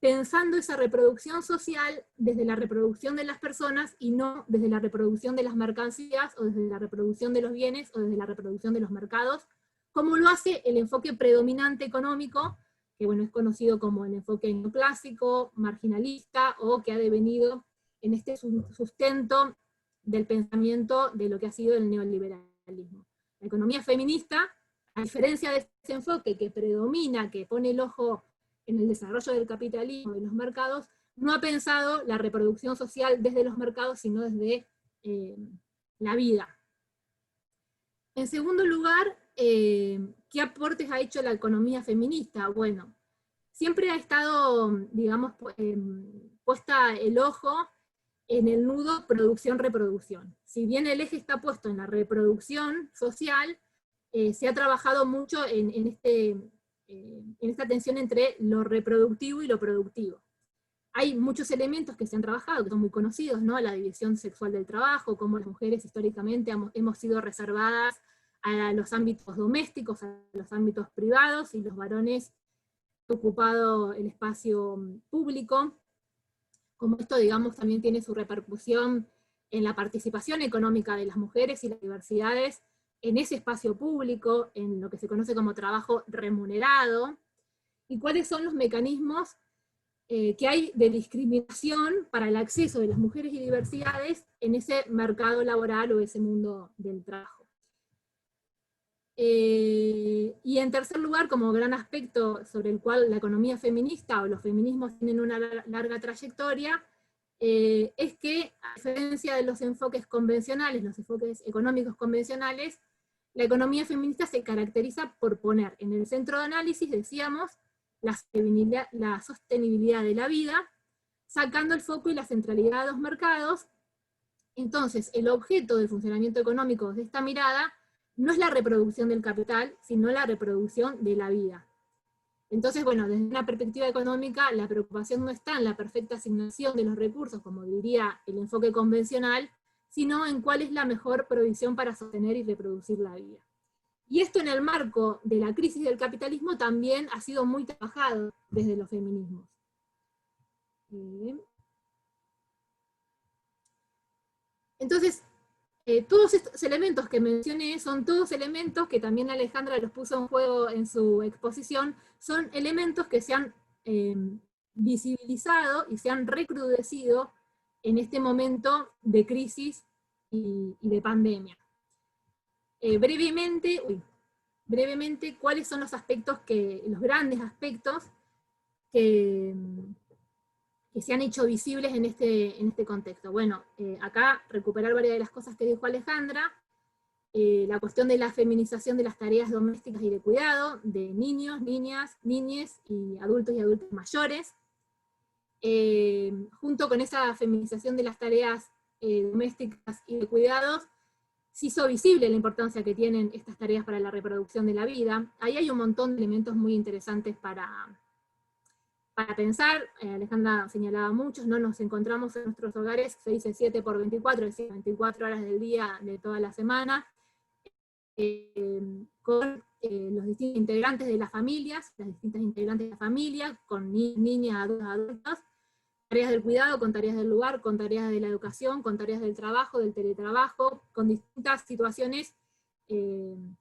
pensando esa reproducción social desde la reproducción de las personas y no desde la reproducción de las mercancías, o desde la reproducción de los bienes, o desde la reproducción de los mercados, como lo hace el enfoque predominante económico, que bueno, es conocido como el enfoque neoclásico, marginalista, o que ha devenido en este sustento del pensamiento de lo que ha sido el neoliberalismo. La economía feminista, a diferencia de ese enfoque que predomina, que pone el ojo en el desarrollo del capitalismo y los mercados, no ha pensado la reproducción social desde los mercados, sino desde la vida. En segundo lugar, ¿qué aportes ha hecho la economía feminista? Bueno, siempre ha estado, digamos, puesta el ojo en el nudo producción-reproducción. Si bien el eje está puesto en la reproducción social, se ha trabajado mucho en esta tensión entre lo reproductivo y lo productivo. Hay muchos elementos que se han trabajado, que son muy conocidos, ¿no? La división sexual del trabajo, cómo las mujeres históricamente hemos sido reservadas a los ámbitos domésticos, a los ámbitos privados, y los varones han ocupado el espacio público. Como esto, digamos, también tiene su repercusión en la participación económica de las mujeres y las diversidades en ese espacio público, en lo que se conoce como trabajo remunerado, y cuáles son los mecanismos que hay de discriminación para el acceso de las mujeres y diversidades en ese mercado laboral o ese mundo del trabajo. Y en tercer lugar, como gran aspecto sobre el cual la economía feminista o los feminismos tienen una larga trayectoria, es que, a diferencia de los enfoques convencionales, los enfoques económicos convencionales, la economía feminista se caracteriza por poner en el centro de análisis, decíamos, la sostenibilidad de la vida, sacando el foco y la centralidad de los mercados. Entonces, el objeto del funcionamiento económico de esta mirada no es la reproducción del capital, sino la reproducción de la vida. Entonces, bueno, desde una perspectiva económica, la preocupación no está en la perfecta asignación de los recursos, como diría el enfoque convencional, sino en cuál es la mejor provisión para sostener y reproducir la vida. Y esto, en el marco de la crisis del capitalismo, también ha sido muy trabajado desde los feminismos. Entonces, todos estos elementos que mencioné son todos elementos que también Alejandra los puso en juego en su exposición, son elementos que se han visibilizado y se han recrudecido en este momento de crisis y de pandemia. Brevemente, ¿cuáles son los aspectos los grandes aspectos que se han hecho visibles en este contexto? Bueno, acá recuperar varias de las cosas que dijo Alejandra, la cuestión de la feminización de las tareas domésticas y de cuidado, de niños, niñas, niñes y adultos mayores, junto con esa feminización de las tareas domésticas y de cuidados, se hizo visible la importancia que tienen estas tareas para la reproducción de la vida. Ahí hay un montón de elementos muy interesantes para pensar. Alejandra señalaba muchos, ¿no? Nos encontramos en nuestros hogares, se dice 7×24, es decir, 24 horas del día de toda la semana, con los distintos integrantes de las familias, las distintas integrantes de la familia, con niñas, adultos, tareas del cuidado, con tareas del lugar, con tareas de la educación, con tareas del trabajo, del teletrabajo, con distintas situaciones en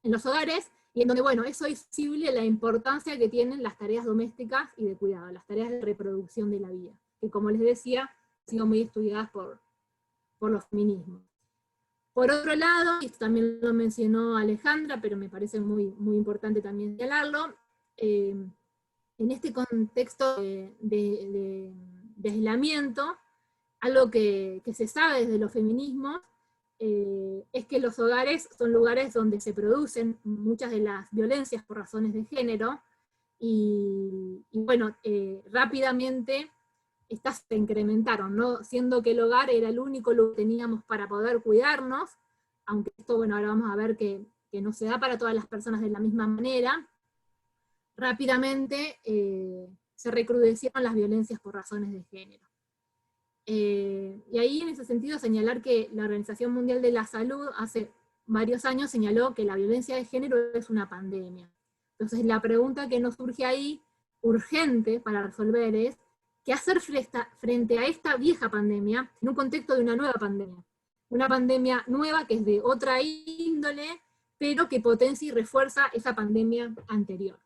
los hogares, y en donde, bueno, eso es visible la importancia que tienen las tareas domésticas y de cuidado, las tareas de reproducción de la vida, que, como les decía, han sido muy estudiadas por los feminismos. Por otro lado, y esto también lo mencionó Alejandra, pero me parece muy, muy importante también señalarlo, en este contexto de aislamiento, algo que se sabe desde los feminismos es que los hogares son lugares donde se producen muchas de las violencias por razones de género, y bueno, rápidamente estas se incrementaron, ¿no? Siendo que el hogar era el único lugar que teníamos para poder cuidarnos, aunque esto, bueno, ahora vamos a ver que no se da para todas las personas de la misma manera. Rápidamente se recrudecieron las violencias por razones de género. Y ahí, en ese sentido, señalar que la Organización Mundial de la Salud hace varios años señaló que la violencia de género es una pandemia. Entonces, la pregunta que nos surge ahí, urgente para resolver, es ¿qué hacer frente a esta vieja pandemia en un contexto de una nueva pandemia? Una pandemia nueva que es de otra índole, pero que potencia y refuerza esa pandemia anterior.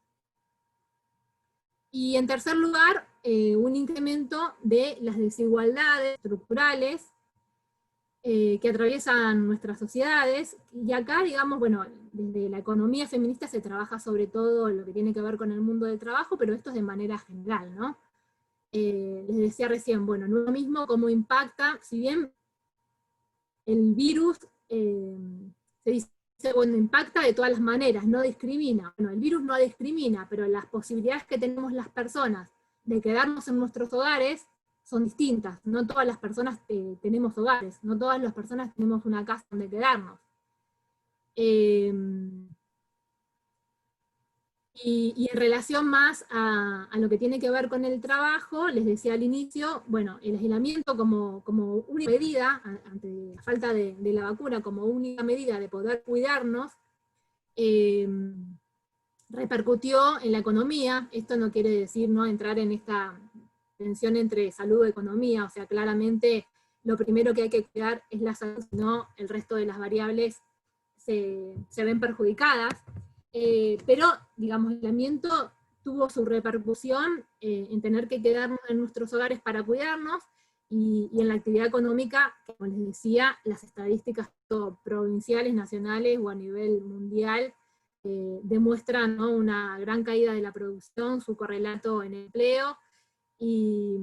Y en tercer lugar, un incremento de las desigualdades estructurales que atraviesan nuestras sociedades. Y acá, digamos, bueno, desde la economía feminista se trabaja sobre todo lo que tiene que ver con el mundo del trabajo, pero esto es de manera general, ¿no? Les decía recién, bueno, no es lo mismo cómo impacta, si bien el virus se dice, bueno, impacta de todas las maneras, no discrimina. Bueno, el virus no discrimina, pero las posibilidades que tenemos las personas de quedarnos en nuestros hogares son distintas. No todas las personas tenemos hogares, no todas las personas tenemos una casa donde quedarnos. Y en relación más a lo que tiene que ver con el trabajo, les decía al inicio, bueno, el aislamiento como única medida, ante la falta de la vacuna, como única medida de poder cuidarnos, repercutió en la economía. Esto no quiere decir no entrar en esta tensión entre salud y economía, o sea, claramente lo primero que hay que cuidar es la salud, no el resto de las variables se ven perjudicadas. Pero, digamos, el aislamiento tuvo su repercusión en tener que quedarnos en nuestros hogares para cuidarnos, y en la actividad económica, que, como les decía, las estadísticas provinciales, nacionales o a nivel mundial demuestran, ¿no?, una gran caída de la producción, su correlato en empleo, y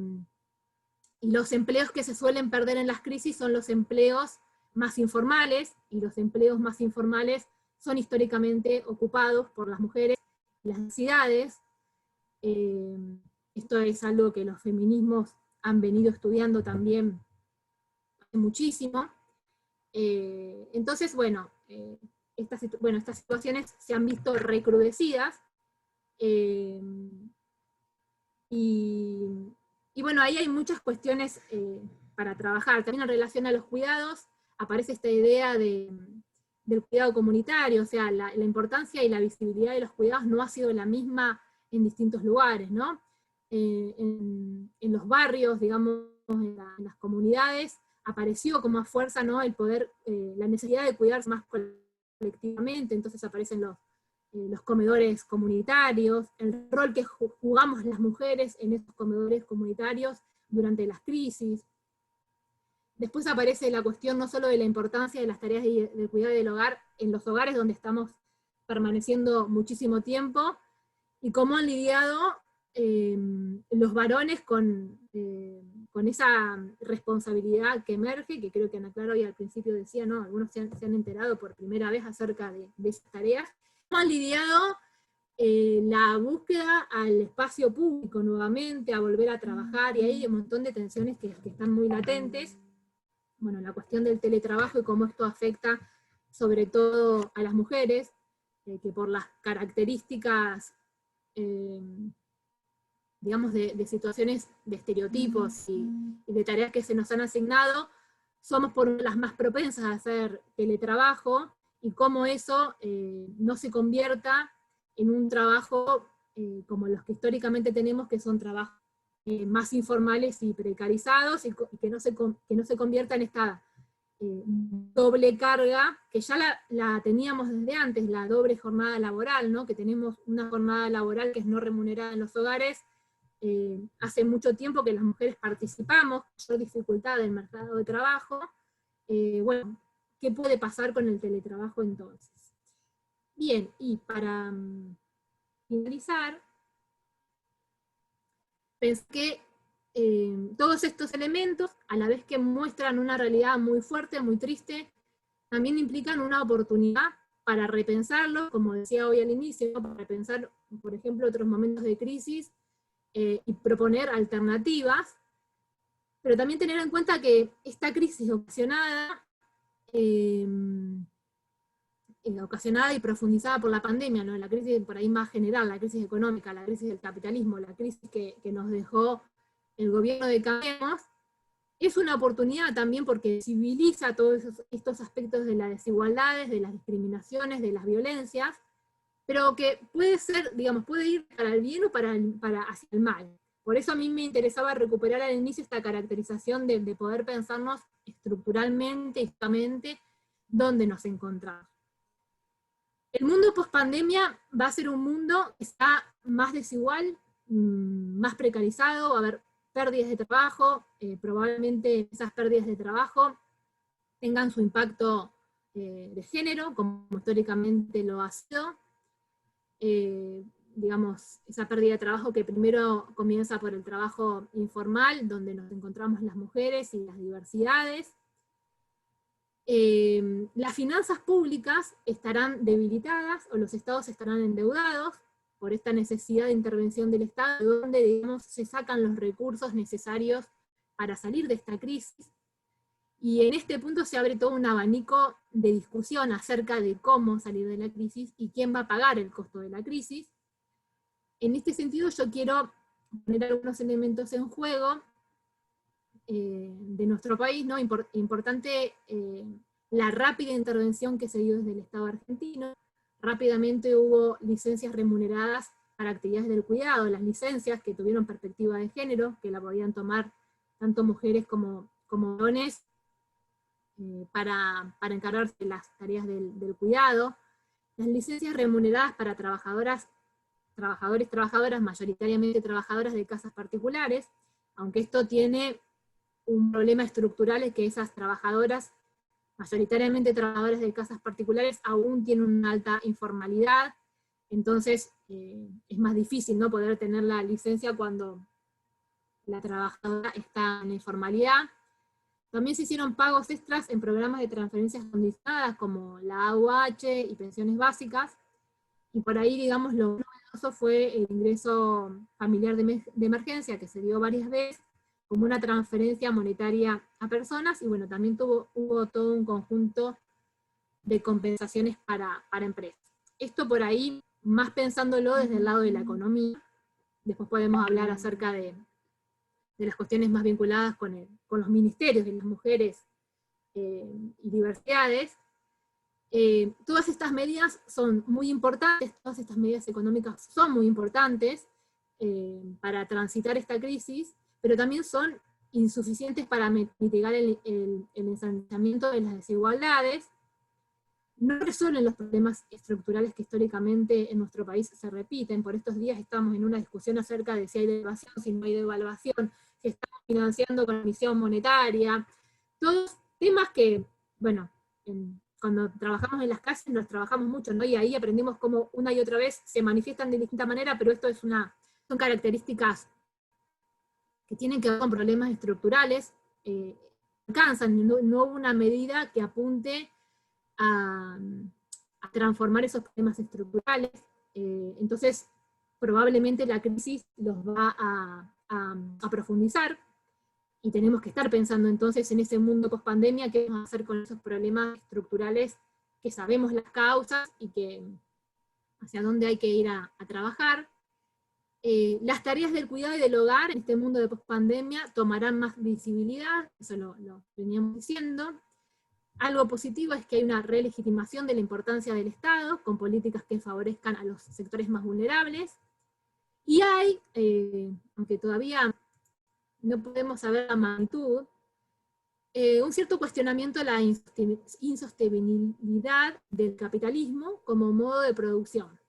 los empleos que se suelen perder en las crisis son los empleos más informales, y los empleos más informales son históricamente ocupados por las mujeres y las ciudades. Esto es algo que los feminismos han venido estudiando también hace muchísimo. Entonces, bueno, estas situaciones se han visto recrudecidas, y bueno, ahí hay muchas cuestiones para trabajar. También en relación a los cuidados, aparece esta idea del cuidado comunitario, o sea, la importancia y la visibilidad de los cuidados no ha sido la misma en distintos lugares, ¿no? En los barrios, digamos, en las comunidades, apareció como a fuerza, ¿no?, el poder, la necesidad de cuidarse más colectivamente. Entonces aparecen los comedores comunitarios, el rol que jugamos las mujeres en esos comedores comunitarios durante las crisis. Después aparece la cuestión no solo de la importancia de las tareas de cuidado del hogar en los hogares donde estamos permaneciendo muchísimo tiempo, y cómo han lidiado los varones con esa responsabilidad que emerge, que creo que Ana Clara hoy al principio decía, ¿no?, algunos se han enterado por primera vez acerca de esas tareas. Cómo han lidiado la búsqueda al espacio público nuevamente, a volver a trabajar, y hay un montón de tensiones que están muy latentes. Bueno, la cuestión del teletrabajo y cómo esto afecta sobre todo a las mujeres, que por las características, digamos, de situaciones, de estereotipos y de tareas que se nos han asignado, somos por las más propensas a hacer teletrabajo, y cómo eso no se convierta en un trabajo como los que históricamente tenemos, que son trabajos más informales y precarizados, y que no se convierta en esta doble carga, que ya la teníamos desde antes, la doble jornada laboral, ¿no?, que tenemos una jornada laboral que es no remunerada en los hogares. Hace mucho tiempo que las mujeres participamos, mayor dificultad del mercado de trabajo. Bueno, ¿qué puede pasar con el teletrabajo entonces? Bien, y para finalizar, pensé que todos estos elementos, a la vez que muestran una realidad muy fuerte, muy triste, también implican una oportunidad para repensarlo, como decía hoy al inicio, para repensar, por ejemplo, otros momentos de crisis y proponer alternativas, pero también tener en cuenta que esta crisis ocasionada y profundizada por la pandemia, ¿no? La crisis por ahí más general, la crisis económica, la crisis del capitalismo, la crisis que nos dejó el gobierno de Cambiemos, es una oportunidad también porque civiliza todos estos aspectos de las desigualdades, de las discriminaciones, de las violencias, pero que puede ser, digamos, puede ir para el bien o para hacia el mal. Por eso a mí me interesaba recuperar al inicio esta caracterización de poder pensarnos estructuralmente, históricamente, dónde nos encontramos. El mundo post-pandemia va a ser un mundo que está más desigual, más precarizado, va a haber pérdidas de trabajo, probablemente esas pérdidas de trabajo tengan su impacto de género, como históricamente lo ha sido. Digamos, esa pérdida de trabajo que primero comienza por el trabajo informal, donde nos encontramos las mujeres y las diversidades. Las finanzas públicas estarán debilitadas, o los estados estarán endeudados, por esta necesidad de intervención del Estado, donde, digamos, se sacan los recursos necesarios para salir de esta crisis. Y en este punto se abre todo un abanico de discusión acerca de cómo salir de la crisis y quién va a pagar el costo de la crisis. En este sentido yo quiero poner algunos elementos en juego de nuestro país, ¿no? Importante la rápida intervención que se dio desde el Estado argentino. Rápidamente hubo licencias remuneradas para actividades del cuidado, las licencias que tuvieron perspectiva de género, que la podían tomar tanto mujeres como varones, para encargarse de las tareas del cuidado. Las licencias remuneradas para trabajadoras, trabajadoras, mayoritariamente trabajadoras de casas particulares, aunque esto tiene un problema estructural, es que esas trabajadoras, mayoritariamente trabajadoras de casas particulares, aún tienen una alta informalidad, entonces es más difícil, ¿no?, poder tener la licencia cuando la trabajadora está en informalidad. También se hicieron pagos extras en programas de transferencias condicionadas, como la AUH y pensiones básicas, y por ahí, digamos, lo novedoso fue el ingreso familiar de emergencia, que se dio varias veces, como una transferencia monetaria a personas, y bueno, también hubo todo un conjunto de compensaciones para empresas. Esto por ahí, más pensándolo desde el lado de la economía, después podemos hablar acerca de las cuestiones más vinculadas con los ministerios de las mujeres y diversidades. Todas estas medidas son muy importantes, todas estas medidas económicas son muy importantes para transitar esta crisis, pero también son insuficientes para mitigar el ensanchamiento de las desigualdades, no resuelven los problemas estructurales que históricamente en nuestro país se repiten. Por estos días estamos en una discusión acerca de si hay devaluación, si no hay devaluación, si estamos financiando con emisión monetaria, todos temas que, bueno, cuando trabajamos en las clases nos trabajamos mucho, ¿no? Y ahí aprendimos cómo una y otra vez se manifiestan de distinta manera, pero esto son características que tienen que ver con problemas estructurales, alcanzan, no hubo una medida que apunte a transformar esos problemas estructurales, entonces probablemente la crisis los va a profundizar, y tenemos que estar pensando entonces en ese mundo post-pandemia, qué vamos a hacer con esos problemas estructurales que sabemos las causas y que hacia dónde hay que ir a trabajar. Las tareas del cuidado y del hogar en este mundo de post-pandemia tomarán más visibilidad, eso lo veníamos diciendo. Algo positivo es que hay una relegitimación de la importancia del Estado, con políticas que favorezcan a los sectores más vulnerables. Y hay, aunque todavía no podemos saber la magnitud, un cierto cuestionamiento a la insostenibilidad del capitalismo como modo de producción.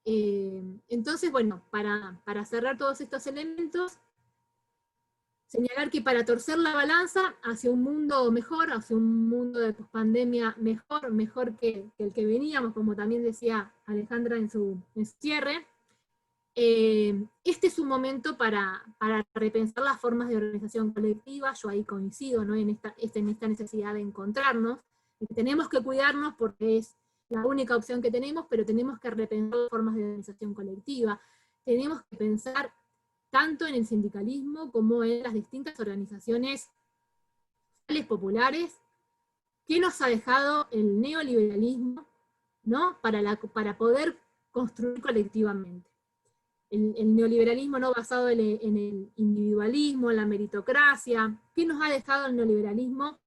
Entonces, bueno, para cerrar todos estos elementos, señalar que para torcer la balanza hacia un mundo mejor, hacia un mundo de pospandemia mejor que el que veníamos, como también decía Alejandra en su cierre, este es un momento para repensar las formas de organización colectiva. Yo ahí coincido, ¿no? en esta necesidad de encontrarnos, y que tenemos que cuidarnos porque es la única opción que tenemos, pero tenemos que repensar las formas de organización colectiva. Tenemos que pensar tanto en el sindicalismo como en las distintas organizaciones sociales populares. ¿Qué nos ha dejado el neoliberalismo, ¿no? para poder construir colectivamente? El neoliberalismo no basado en el individualismo, en la meritocracia. ¿Qué nos ha dejado el neoliberalismo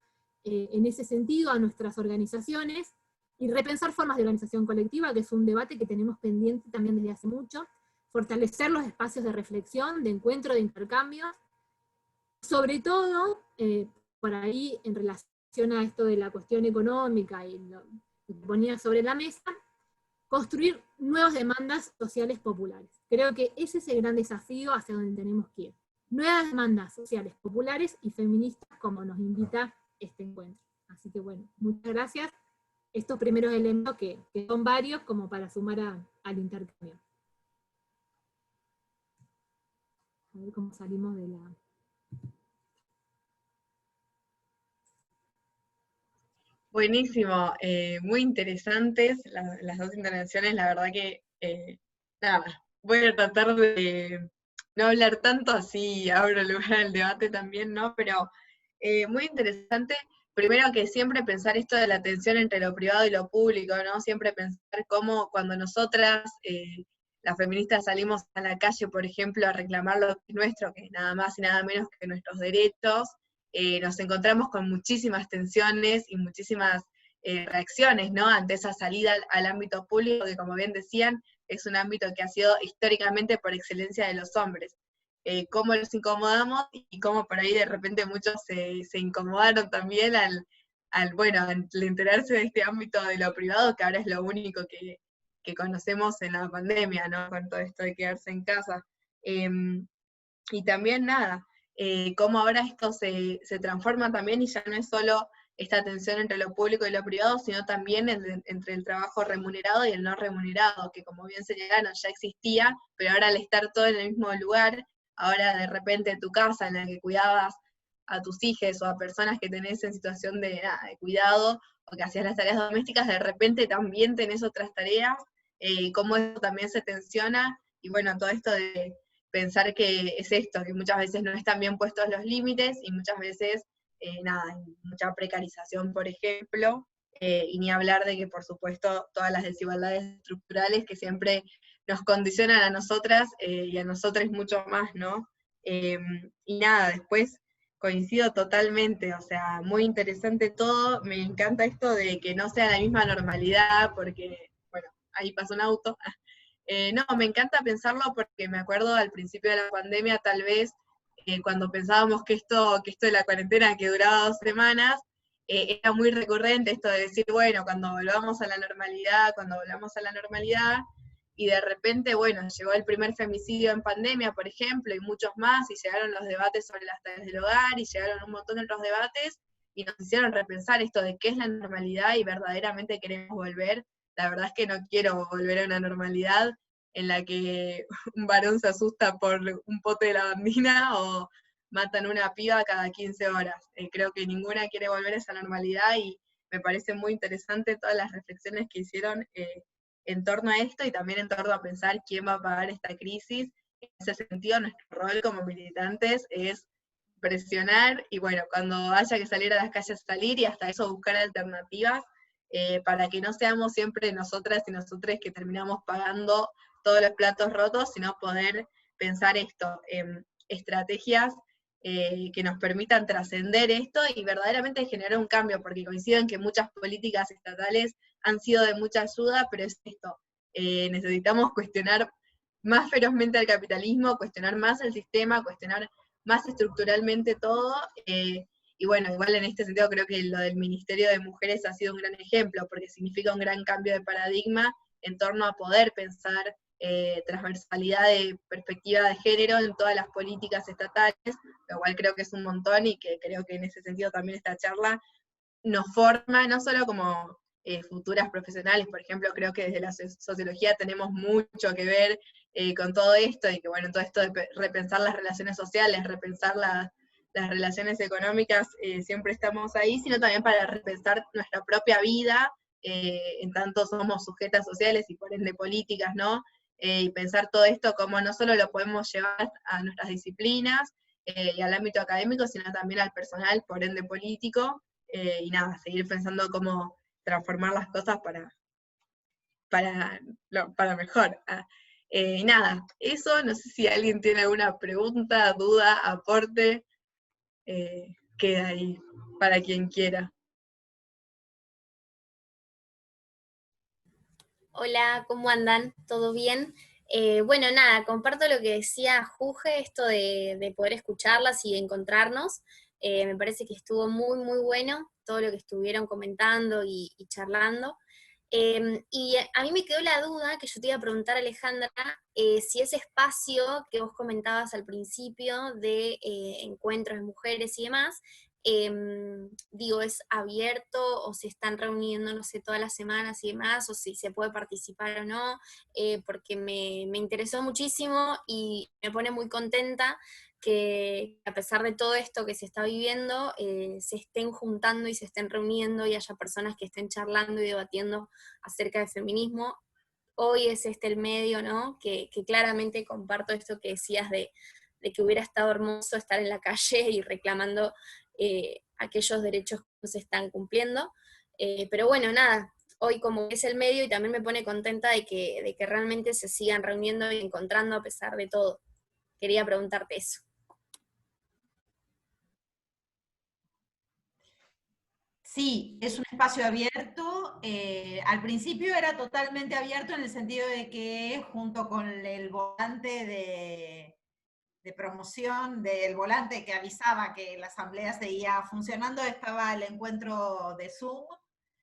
en ese sentido a nuestras organizaciones? Y repensar formas de organización colectiva, que es un debate que tenemos pendiente también desde hace mucho. Fortalecer los espacios de reflexión, de encuentro, de intercambio. Sobre todo, por ahí, en relación a esto de la cuestión económica y lo que ponía sobre la mesa, construir nuevas demandas sociales populares. Creo que ese es el gran desafío hacia donde tenemos que ir. Nuevas demandas sociales populares y feministas, como nos invita este encuentro. Así que bueno, muchas gracias. Estos primeros elementos que son varios como para sumar al intercambio. A ver cómo salimos de la... Buenísimo, muy interesantes las dos intervenciones, la verdad que, nada, voy a tratar de no hablar tanto, así abro lugar al debate también, ¿no? Pero muy interesante, primero que siempre pensar esto de la tensión entre lo privado y lo público, ¿no? Siempre pensar cómo cuando nosotras, las feministas, salimos a la calle, por ejemplo, a reclamar lo que es nuestro, que es nada más y nada menos que nuestros derechos, nos encontramos con muchísimas tensiones y muchísimas reacciones, ¿no? Ante esa salida al ámbito público, que como bien decían, es un ámbito que ha sido históricamente por excelencia de los hombres. Cómo los incomodamos y cómo por ahí de repente muchos se incomodaron también bueno, al enterarse de este ámbito de lo privado, que ahora es lo único que conocemos en la pandemia, ¿no? Con todo esto de quedarse en casa. Y también nada, cómo ahora esto se transforma también y ya no es solo esta tensión entre lo público y lo privado, sino también entre el trabajo remunerado y el no remunerado, que como bien señalaron ya existía, pero ahora al estar todo en el mismo lugar, ahora de repente tu casa en la que cuidabas a tus hijos o a personas que tenés en situación de cuidado, o que hacías las tareas domésticas, de repente también tenés otras tareas, cómo eso también se tensiona, y bueno, todo esto de pensar que es esto, que muchas veces no están bien puestos los límites y muchas veces, nada, hay mucha precarización, por ejemplo, y ni hablar de que, por supuesto, todas las desigualdades estructurales que siempre nos condicionan a nosotras y a nosotros mucho más, ¿no? Y nada, después coincido totalmente, o sea, muy interesante todo, me encanta esto de que no sea la misma normalidad, porque, bueno, ahí pasa un auto. No, me encanta pensarlo porque me acuerdo al principio de la pandemia, tal vez, cuando pensábamos que esto de la cuarentena que duraba 2 semanas, era muy recurrente esto de decir, bueno, cuando volvamos a la normalidad, y de repente, bueno, llegó el primer femicidio en pandemia, por ejemplo, y muchos más, y llegaron los debates sobre las tareas del hogar, y llegaron un montón de otros debates, y nos hicieron repensar esto de qué es la normalidad y verdaderamente queremos volver. La verdad es que no quiero volver a una normalidad en la que un varón se asusta por un pote de lavandina o matan una piba cada 15 horas. Creo que ninguna quiere volver a esa normalidad y me parece muy interesante todas las reflexiones que hicieron en torno a esto y también en torno a pensar quién va a pagar esta crisis. En ese sentido, nuestro rol como militantes es presionar y bueno, cuando haya que salir a las calles, salir y hasta eso buscar alternativas para que no seamos siempre nosotras y nosotros que terminamos pagando todos los platos rotos, sino poder pensar esto, estrategias que nos permitan trascender esto y verdaderamente generar un cambio, porque coincido en que muchas políticas estatales han sido de mucha ayuda, pero es esto, necesitamos cuestionar más ferozmente al capitalismo, cuestionar más el sistema, cuestionar más estructuralmente todo, y bueno, igual en este sentido creo que lo del Ministerio de Mujeres ha sido un gran ejemplo, porque significa un gran cambio de paradigma en torno a poder pensar transversalidad de perspectiva de género en todas las políticas estatales, lo cual creo que es un montón y que creo que en ese sentido también esta charla nos forma, no solo como futuras profesionales, por ejemplo, creo que desde la sociología tenemos mucho que ver con todo esto, y que bueno, todo esto de repensar las relaciones sociales, repensar las relaciones económicas, siempre estamos ahí, sino también para repensar nuestra propia vida, en tanto somos sujetas sociales y por ende políticas, ¿no? Y pensar todo esto como no solo lo podemos llevar a nuestras disciplinas y al ámbito académico, sino también al personal, por ende político, y nada, seguir pensando cómo transformar las cosas para mejor. Y nada, eso, no sé si alguien tiene alguna pregunta, duda, aporte, queda ahí para quien quiera. Hola, ¿cómo andan? ¿Todo bien? Bueno, nada, comparto lo que decía Juge, esto de poder escucharlas y de encontrarnos. Me parece que estuvo muy, muy bueno todo lo que estuvieron comentando y charlando. Y a mí me quedó la duda que yo te iba a preguntar, Alejandra, si ese espacio que vos comentabas al principio de encuentros de mujeres y demás, digo, ¿es abierto o se están reuniendo, no sé, todas las semanas y demás, o si se puede participar o no? Porque me interesó muchísimo y me pone muy contenta que a pesar de todo esto que se está viviendo, se estén juntando y se estén reuniendo y haya personas que estén charlando y debatiendo acerca del feminismo. Hoy es este el medio, ¿no? Que claramente comparto esto que decías de que hubiera estado hermoso estar en la calle y reclamando aquellos derechos que no se están cumpliendo. Pero bueno, nada, hoy como es el medio y también me pone contenta de que realmente se sigan reuniendo y encontrando a pesar de todo. Quería preguntarte eso. Sí, es un espacio abierto. Al principio era totalmente abierto en el sentido de que junto con el volante de promoción, del volante que avisaba que la asamblea seguía funcionando, estaba el encuentro de Zoom.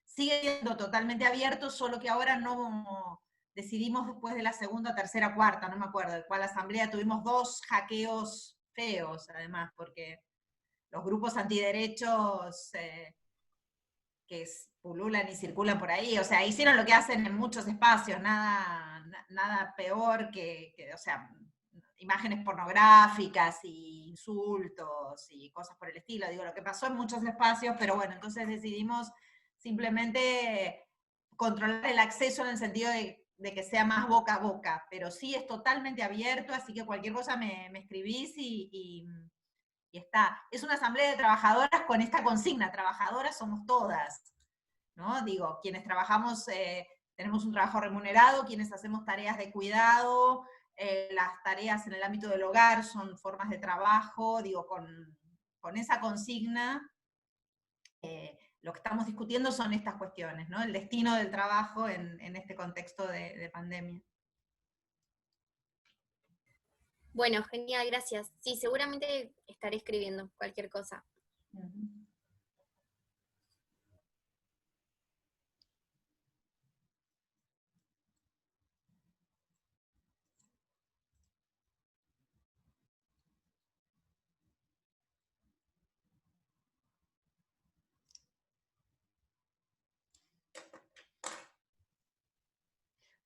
Sigue siendo totalmente abierto, solo que ahora no decidimos después de la segunda, tercera, cuarta, no me acuerdo de cuál asamblea, tuvimos 2 hackeos feos, además, porque los grupos antiderechos que pululan y circulan por ahí, o sea, hicieron lo que hacen en muchos espacios, nada peor o sea, imágenes pornográficas y insultos y cosas por el estilo, digo, lo que pasó en muchos espacios, pero bueno, entonces decidimos simplemente controlar el acceso en el sentido de que sea más boca a boca, pero sí es totalmente abierto, así que cualquier cosa me escribís y está. Es una asamblea de trabajadoras con esta consigna, trabajadoras somos todas, ¿no? Digo, quienes trabajamos, tenemos un trabajo remunerado, quienes hacemos tareas de cuidado, las tareas en el ámbito del hogar son formas de trabajo, digo, con esa consigna, lo que estamos discutiendo son estas cuestiones, ¿no? El destino del trabajo en este contexto de pandemia. Bueno, genial, gracias. Sí, seguramente estaré escribiendo cualquier cosa. Uh-huh.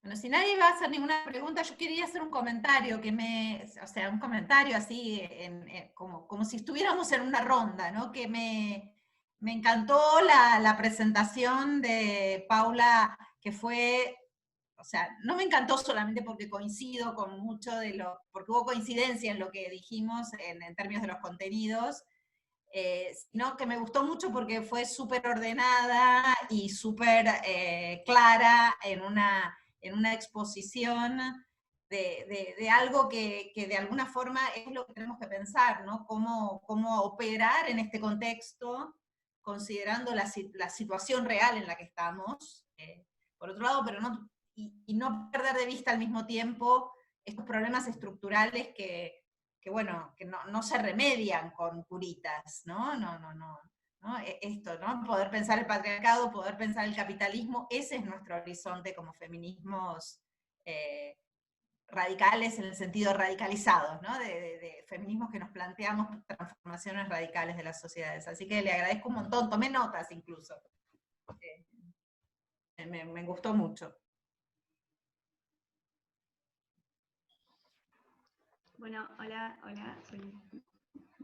Bueno, si nadie va a hacer ninguna pregunta, yo quería hacer un comentario o sea, un comentario así, como si estuviéramos en una ronda, ¿no? Que me encantó la presentación de Paula, que fue, o sea, no me encantó solamente porque coincido con mucho porque hubo coincidencia en lo que dijimos en términos de los contenidos, sino que me gustó mucho porque fue súper ordenada y súper clara en una exposición de algo que de alguna forma es lo que tenemos que pensar, ¿no? Cómo operar en este contexto, considerando la situación real en la que estamos, por otro lado, pero no perder de vista al mismo tiempo estos problemas estructurales que bueno, que no se remedian con curitas, ¿no? Esto, ¿no? Poder pensar el patriarcado, poder pensar el capitalismo, ese es nuestro horizonte como feminismos radicales en el sentido radicalizados, ¿no? De feminismos que nos planteamos transformaciones radicales de las sociedades. Así que le agradezco un montón, tomé notas incluso. Me gustó mucho. Bueno, hola,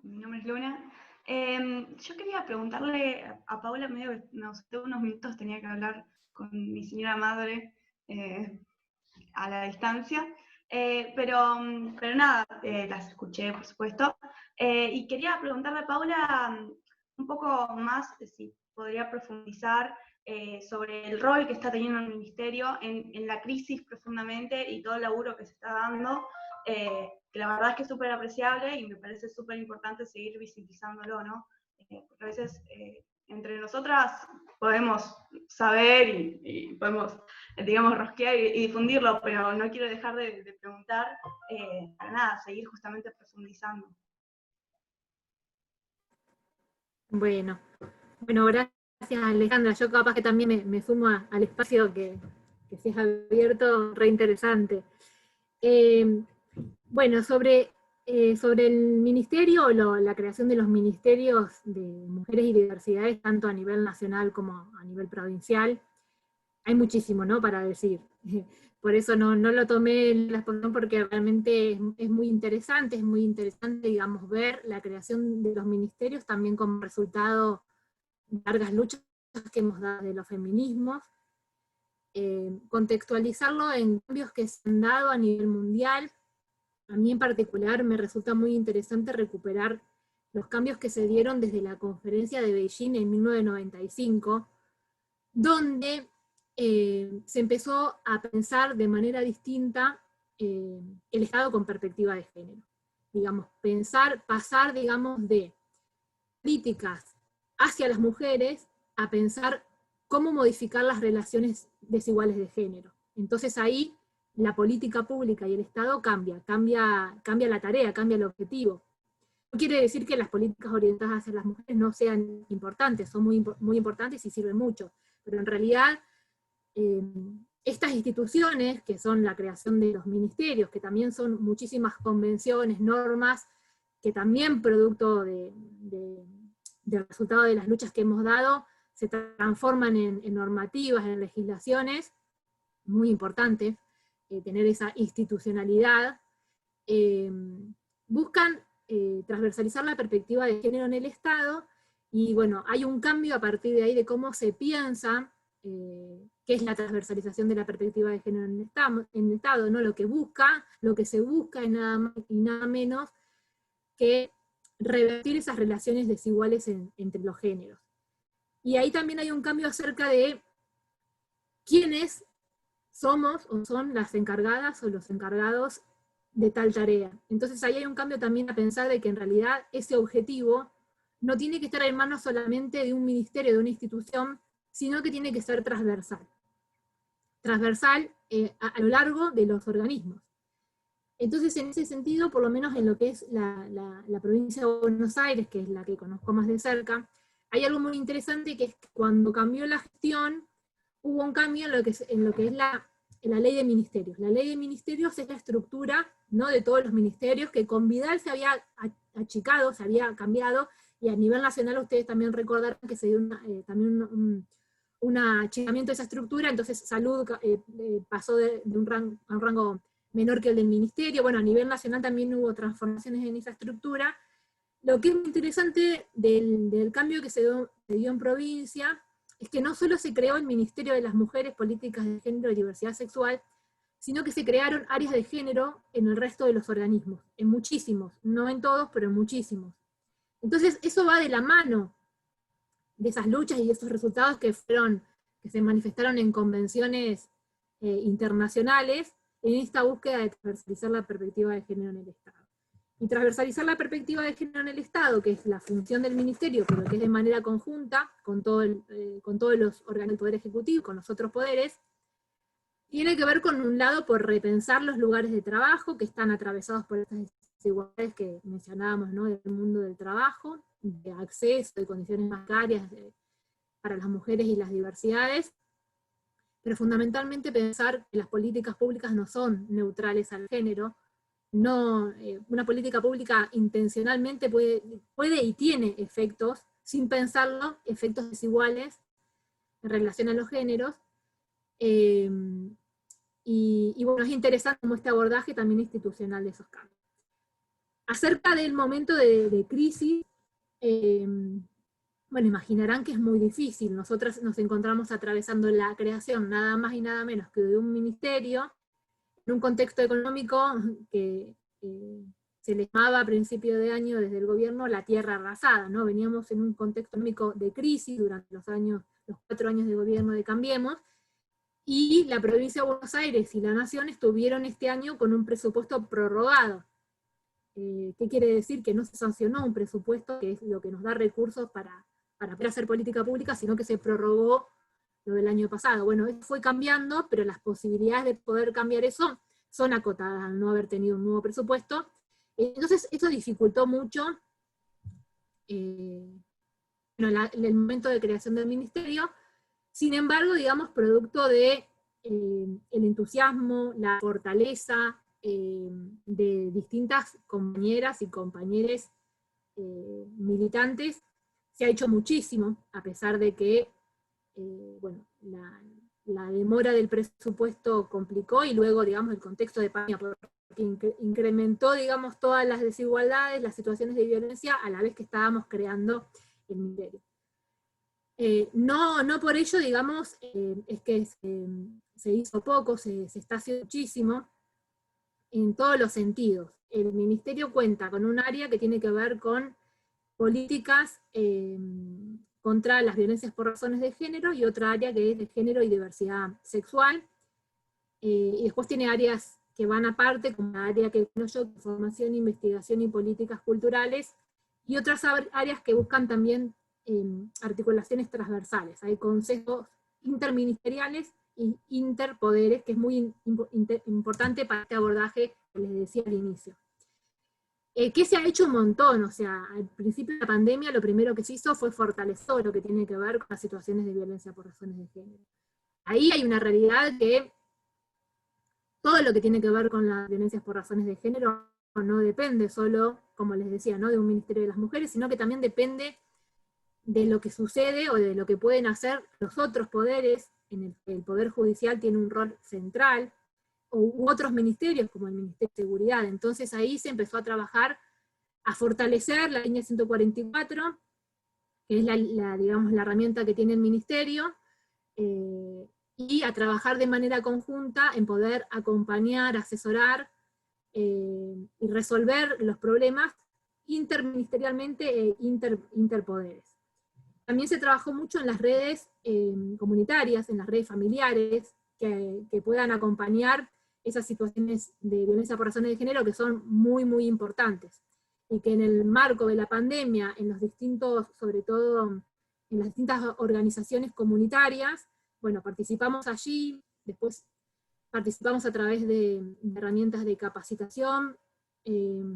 mi nombre es Luna. Yo quería preguntarle a Paula, medio que no sé, unos minutos tenía que hablar con mi señora madre a la distancia, pero nada, las escuché, por supuesto. Y quería preguntarle a Paula un poco más, si podría profundizar sobre el rol que está teniendo el Ministerio en la crisis profundamente y todo el laburo que se está dando, que la verdad es que es súper apreciable y me parece súper importante seguir visibilizándolo, ¿no? Porque a veces entre nosotras podemos saber y podemos, digamos, rosquear y difundirlo, pero no quiero dejar de preguntar para nada, seguir justamente profundizando. Bueno, gracias Alejandra. Yo capaz que también me sumo al espacio que se ha abierto, re interesante. Bueno, sobre el ministerio, la creación de los ministerios de mujeres y diversidades, tanto a nivel nacional como a nivel provincial, hay muchísimo, ¿no?, para decir. Por eso no lo tomé en la exposición, porque realmente es muy interesante, digamos, ver la creación de los ministerios también como resultado de largas luchas que hemos dado de los feminismos, contextualizarlo en cambios que se han dado a nivel mundial. A mí en particular me resulta muy interesante recuperar los cambios que se dieron desde la conferencia de Beijing en 1995, donde se empezó a pensar de manera distinta el Estado con perspectiva de género. Digamos, pasar, digamos, de políticas hacia las mujeres a pensar cómo modificar las relaciones desiguales de género. Entonces ahí la política pública y el Estado cambia la tarea, cambia el objetivo. No quiere decir que las políticas orientadas hacia las mujeres no sean importantes, son muy importantes y sirven mucho, pero en realidad estas instituciones, que son la creación de los ministerios, que también son muchísimas convenciones, normas, que también producto del resultado de las luchas que hemos dado, se transforman en normativas, en legislaciones, muy importantes, tener esa institucionalidad, buscan transversalizar la perspectiva de género en el Estado, y bueno, hay un cambio a partir de ahí de cómo se piensa qué es la transversalización de la perspectiva de género en el Estado, ¿no? Lo que se busca es nada más y nada menos que revertir esas relaciones desiguales entre los géneros. Y ahí también hay un cambio acerca de quiénes somos o son las encargadas o los encargados de tal tarea. Entonces ahí hay un cambio también a pensar de que en realidad ese objetivo no tiene que estar en manos solamente de un ministerio, de una institución, sino que tiene que ser transversal. Transversal a lo largo de los organismos. Entonces, en ese sentido, por lo menos en lo que es la provincia de Buenos Aires, que es la que conozco más de cerca, hay algo muy interesante, que es que cuando cambió la gestión, hubo un cambio en lo que es la ley de ministerios. La ley de ministerios es la estructura, ¿no?, de todos los ministerios, que con Vidal se había achicado, se había cambiado, y a nivel nacional ustedes también recordarán que se dio también un achicamiento de esa estructura. Entonces salud pasó de un rango menor que el del ministerio. Bueno, a nivel nacional también hubo transformaciones en esa estructura. Lo que es muy interesante del cambio que se dio en provincia es que no solo se creó el Ministerio de las Mujeres, Políticas de Género y Diversidad Sexual, sino que se crearon áreas de género en el resto de los organismos, en muchísimos, no en todos, pero en muchísimos. Entonces eso va de la mano de esas luchas y esos resultados que se manifestaron en convenciones internacionales, en esta búsqueda de transversalizar la perspectiva de género en el Estado. Y transversalizar la perspectiva de género en el Estado, que es la función del ministerio, pero que es de manera conjunta con todos los órganos del Poder Ejecutivo, con los otros poderes, tiene que ver con un lado por repensar los lugares de trabajo que están atravesados por estas desigualdades que mencionábamos, ¿no?, del mundo del trabajo, de acceso, de condiciones más precarias para las mujeres y las diversidades, pero fundamentalmente pensar que las políticas públicas no son neutrales al género. No, una política pública intencionalmente puede y tiene efectos, sin pensarlo, efectos desiguales en relación a los géneros, y bueno, es interesante como este abordaje también institucional de esos cambios. Acerca del momento de crisis, bueno, imaginarán que es muy difícil. Nosotras nos encontramos atravesando la creación nada más y nada menos que de un ministerio, en un contexto económico que se le llamaba a principio de año desde el gobierno la tierra arrasada, ¿no? Veníamos en un contexto económico de crisis durante los 4 años de gobierno de Cambiemos, y la provincia de Buenos Aires y la Nación estuvieron este año con un presupuesto prorrogado. ¿Qué quiere decir? Que no se sancionó un presupuesto, que es lo que nos da recursos para poder hacer política pública, sino que se prorrogó lo del año pasado. Bueno, esto fue cambiando, pero las posibilidades de poder cambiar eso son acotadas al no haber tenido un nuevo presupuesto. Entonces, esto dificultó mucho el momento de creación del ministerio. Sin embargo, digamos, producto de el entusiasmo, la fortaleza de distintas compañeras y compañeros militantes, se ha hecho muchísimo, a pesar de que bueno, la demora del presupuesto complicó, y luego, digamos, el contexto de pandemia, porque incrementó, digamos, todas las desigualdades, las situaciones de violencia, a la vez que estábamos creando el ministerio. No por ello, digamos, es que se hizo poco, se está haciendo muchísimo, en todos los sentidos. El ministerio cuenta con un área que tiene que ver con políticas contra las violencias por razones de género, y otra área que es de género y diversidad sexual, y después tiene áreas que van aparte, como la área que tengo yo, formación, investigación y políticas culturales, y otras áreas que buscan también articulaciones transversales. Hay consejos interministeriales y interpoderes, que es muy importante para este abordaje que les decía al inicio. Que se ha hecho un montón, o sea, al principio de la pandemia lo primero que se hizo fue fortalecer lo que tiene que ver con las situaciones de violencia por razones de género. Ahí hay una realidad que todo lo que tiene que ver con las violencias por razones de género no depende solo, como les decía, ¿no?, de un Ministerio de las Mujeres, sino que también depende de lo que sucede o de lo que pueden hacer los otros poderes, en el que el Poder Judicial tiene un rol central, u otros ministerios, como el Ministerio de Seguridad. Entonces ahí se empezó a trabajar, a fortalecer la línea 144, que es digamos, la herramienta que tiene el ministerio, y a trabajar de manera conjunta en poder acompañar, asesorar y resolver los problemas interministerialmente e interpoderes. También se trabajó mucho en las redes comunitarias, en las redes familiares, que puedan acompañar esas situaciones de violencia por razones de género, que son muy, muy importantes. Y que en el marco de la pandemia, en los distintos, sobre todo en las distintas organizaciones comunitarias, bueno, participamos allí, después participamos a través de herramientas de capacitación y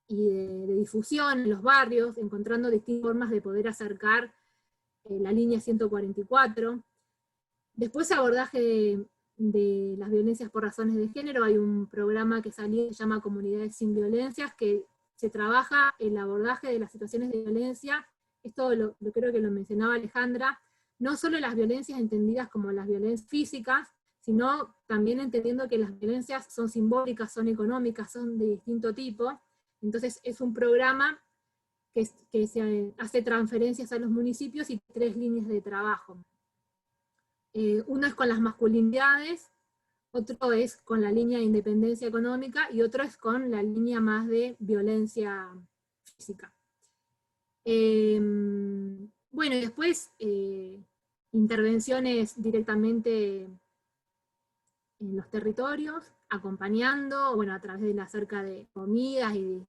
de difusión en los barrios, encontrando distintas formas de poder acercar la línea 144. Después, abordaje de las violencias por razones de género, hay un programa que salió que se llama Comunidades sin Violencias, que se trabaja el abordaje de las situaciones de violencia. Esto lo creo que lo mencionaba Alejandra, no solo las violencias entendidas como las violencias físicas, sino también entendiendo que las violencias son simbólicas, son económicas, son de distinto tipo. Entonces es un programa que se hace transferencias a los municipios y 3 líneas de trabajo. Uno es con las masculinidades, otro es con la línea de independencia económica, y otro es con la línea más de violencia física. Bueno, y después intervenciones directamente en los territorios, acompañando, bueno, a través de la cerca de comidas y de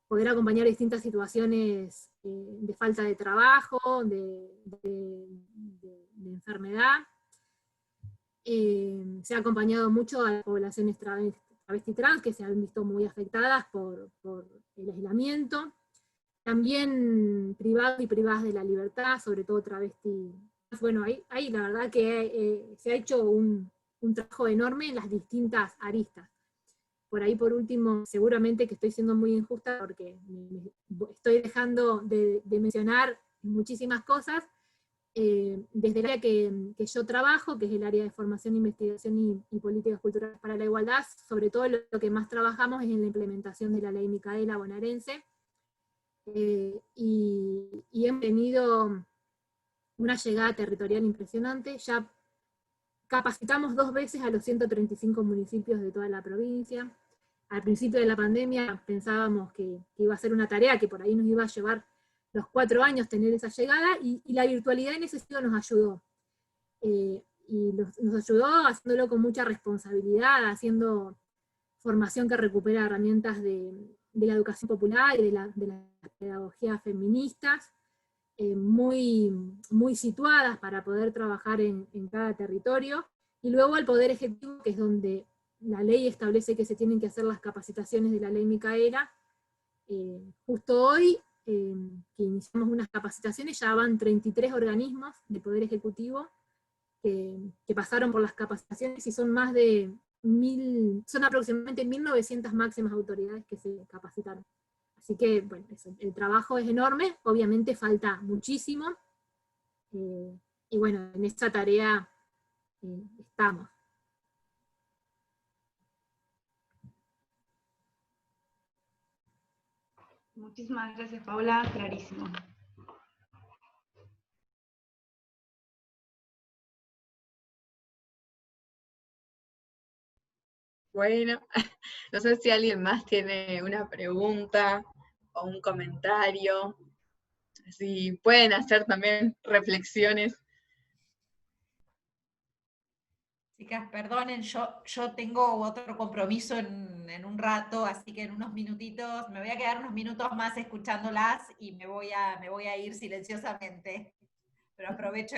poder acompañar distintas situaciones de falta de trabajo, de enfermedad. Se ha acompañado mucho a las poblaciones travesti trans, que se han visto muy afectadas por el aislamiento. También privados y privadas de la libertad, sobre todo travesti. Bueno, ahí la verdad que se ha hecho un trabajo enorme en las distintas aristas. Por ahí, por último, seguramente que estoy siendo muy injusta porque estoy dejando de mencionar muchísimas cosas, desde el área que yo trabajo, que es el área de formación, investigación y políticas culturales para la igualdad, sobre todo lo que más trabajamos es en la implementación de la ley Micaela bonaerense, y hemos tenido una llegada territorial impresionante. Ya capacitamos 2 veces a los 135 municipios de toda la provincia. Al principio de la pandemia pensábamos que iba a ser una tarea que por ahí nos iba a llevar los 4 años tener esa llegada, y la virtualidad en ese sentido nos ayudó. Y nos ayudó haciéndolo con mucha responsabilidad, haciendo formación que recupera herramientas de la educación popular y de las pedagogías feministas, muy, muy situadas para poder trabajar en cada territorio, y luego al Poder Ejecutivo, que es donde la ley establece que se tienen que hacer las capacitaciones de la ley Micaela. Justo hoy, que iniciamos unas capacitaciones, ya van 33 organismos del Poder Ejecutivo que pasaron por las capacitaciones, y son más de 1000, son aproximadamente 1900 máximas autoridades que se capacitaron. Así que, bueno, el trabajo es enorme, obviamente falta muchísimo, y bueno, en esta tarea estamos. Muchísimas gracias, Paula, clarísimo. Bueno, no sé si alguien más tiene una pregunta o un comentario. Si pueden hacer también reflexiones. Chicas, perdonen, yo tengo otro compromiso en un rato, así que en unos minutitos, me voy a quedar unos minutos más escuchándolas y me voy a ir silenciosamente. Pero aprovecho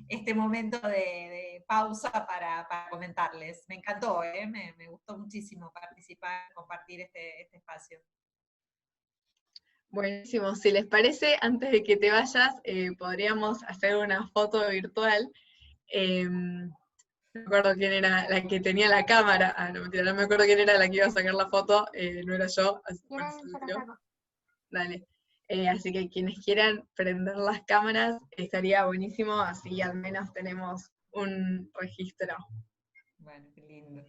este momento de pausa para comentarles. Me encantó, me gustó muchísimo participar, compartir este espacio. Buenísimo, si les parece, antes de que te vayas, podríamos hacer una foto virtual. No me acuerdo quién era la que tenía la cámara. Ah, no, mentira, no me acuerdo quién era la que iba a sacar la foto, no era yo. Así, dale. Así que quienes quieran prender las cámaras, estaría buenísimo, así al menos tenemos un registro. Bueno, qué lindo.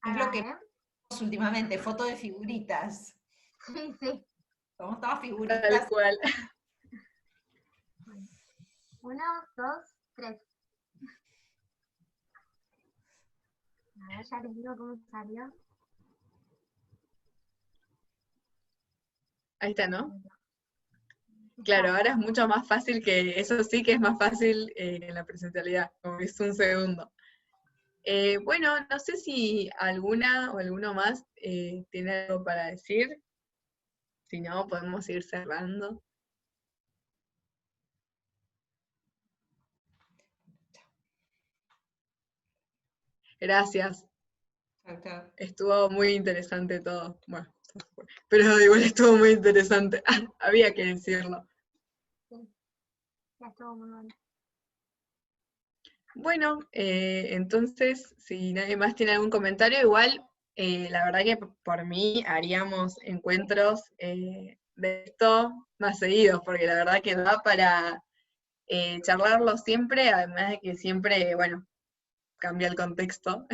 Es lo que vemos últimamente, foto de figuritas. Sí, sí. Somos todas figuritas. Tal cual. 1, 2, 3. A ver, ya les digo cómo salió. Ahí está, ¿no? Claro, ahora es mucho más fácil, que eso sí que es más fácil en la presencialidad, como es un segundo. Bueno, no sé si alguna o alguno más tiene algo para decir. Si no, podemos ir cerrando. Gracias. Chau, chau. Estuvo muy interesante todo. Bueno, pero igual estuvo muy interesante. Había que decirlo. Ya estuvo muy bueno. Bueno, entonces, si nadie más tiene algún comentario, igual, la verdad que por mí haríamos encuentros de esto más seguidos, porque la verdad que da para charlarlo siempre, además de que siempre, bueno, cambia el contexto.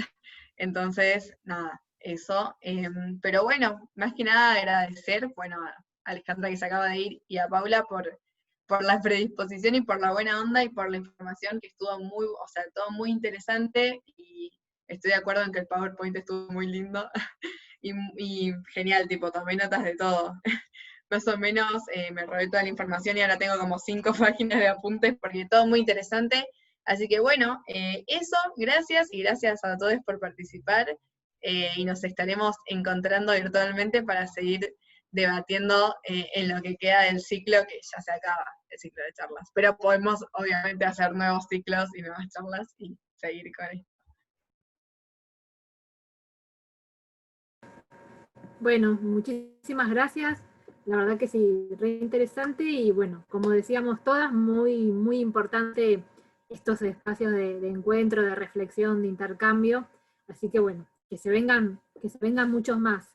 Entonces, nada, eso. Pero bueno, más que nada agradecer, bueno, a Alejandra que se acaba de ir y a Paula por la predisposición y por la buena onda y por la información que estuvo muy, o sea, todo muy interesante, y estoy de acuerdo en que el PowerPoint estuvo muy lindo y genial, tipo, tomé notas de todo. Más o menos me robé toda la información y ahora tengo como 5 páginas de apuntes porque todo muy interesante. Así que bueno, eso, gracias, y gracias a todos por participar, y nos estaremos encontrando virtualmente para seguir debatiendo en lo que queda del ciclo, que ya se acaba, el ciclo de charlas. Pero podemos obviamente hacer nuevos ciclos y nuevas charlas y seguir con esto. Bueno, muchísimas gracias. La verdad que sí, re interesante, y bueno, como decíamos todas, muy, muy importante estos espacios de encuentro, de reflexión, de intercambio. Así que bueno, que se vengan muchos más.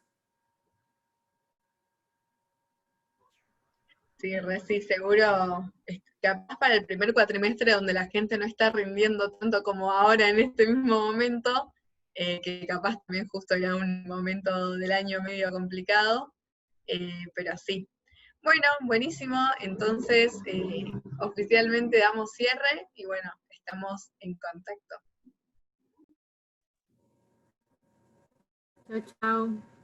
Sí, sí, seguro, capaz para el primer cuatrimestre donde la gente no está rindiendo tanto como ahora en este mismo momento, que capaz también justo era un momento del año medio complicado, pero sí. Bueno, buenísimo, entonces oficialmente damos cierre y bueno, estamos en contacto. Chao, chao.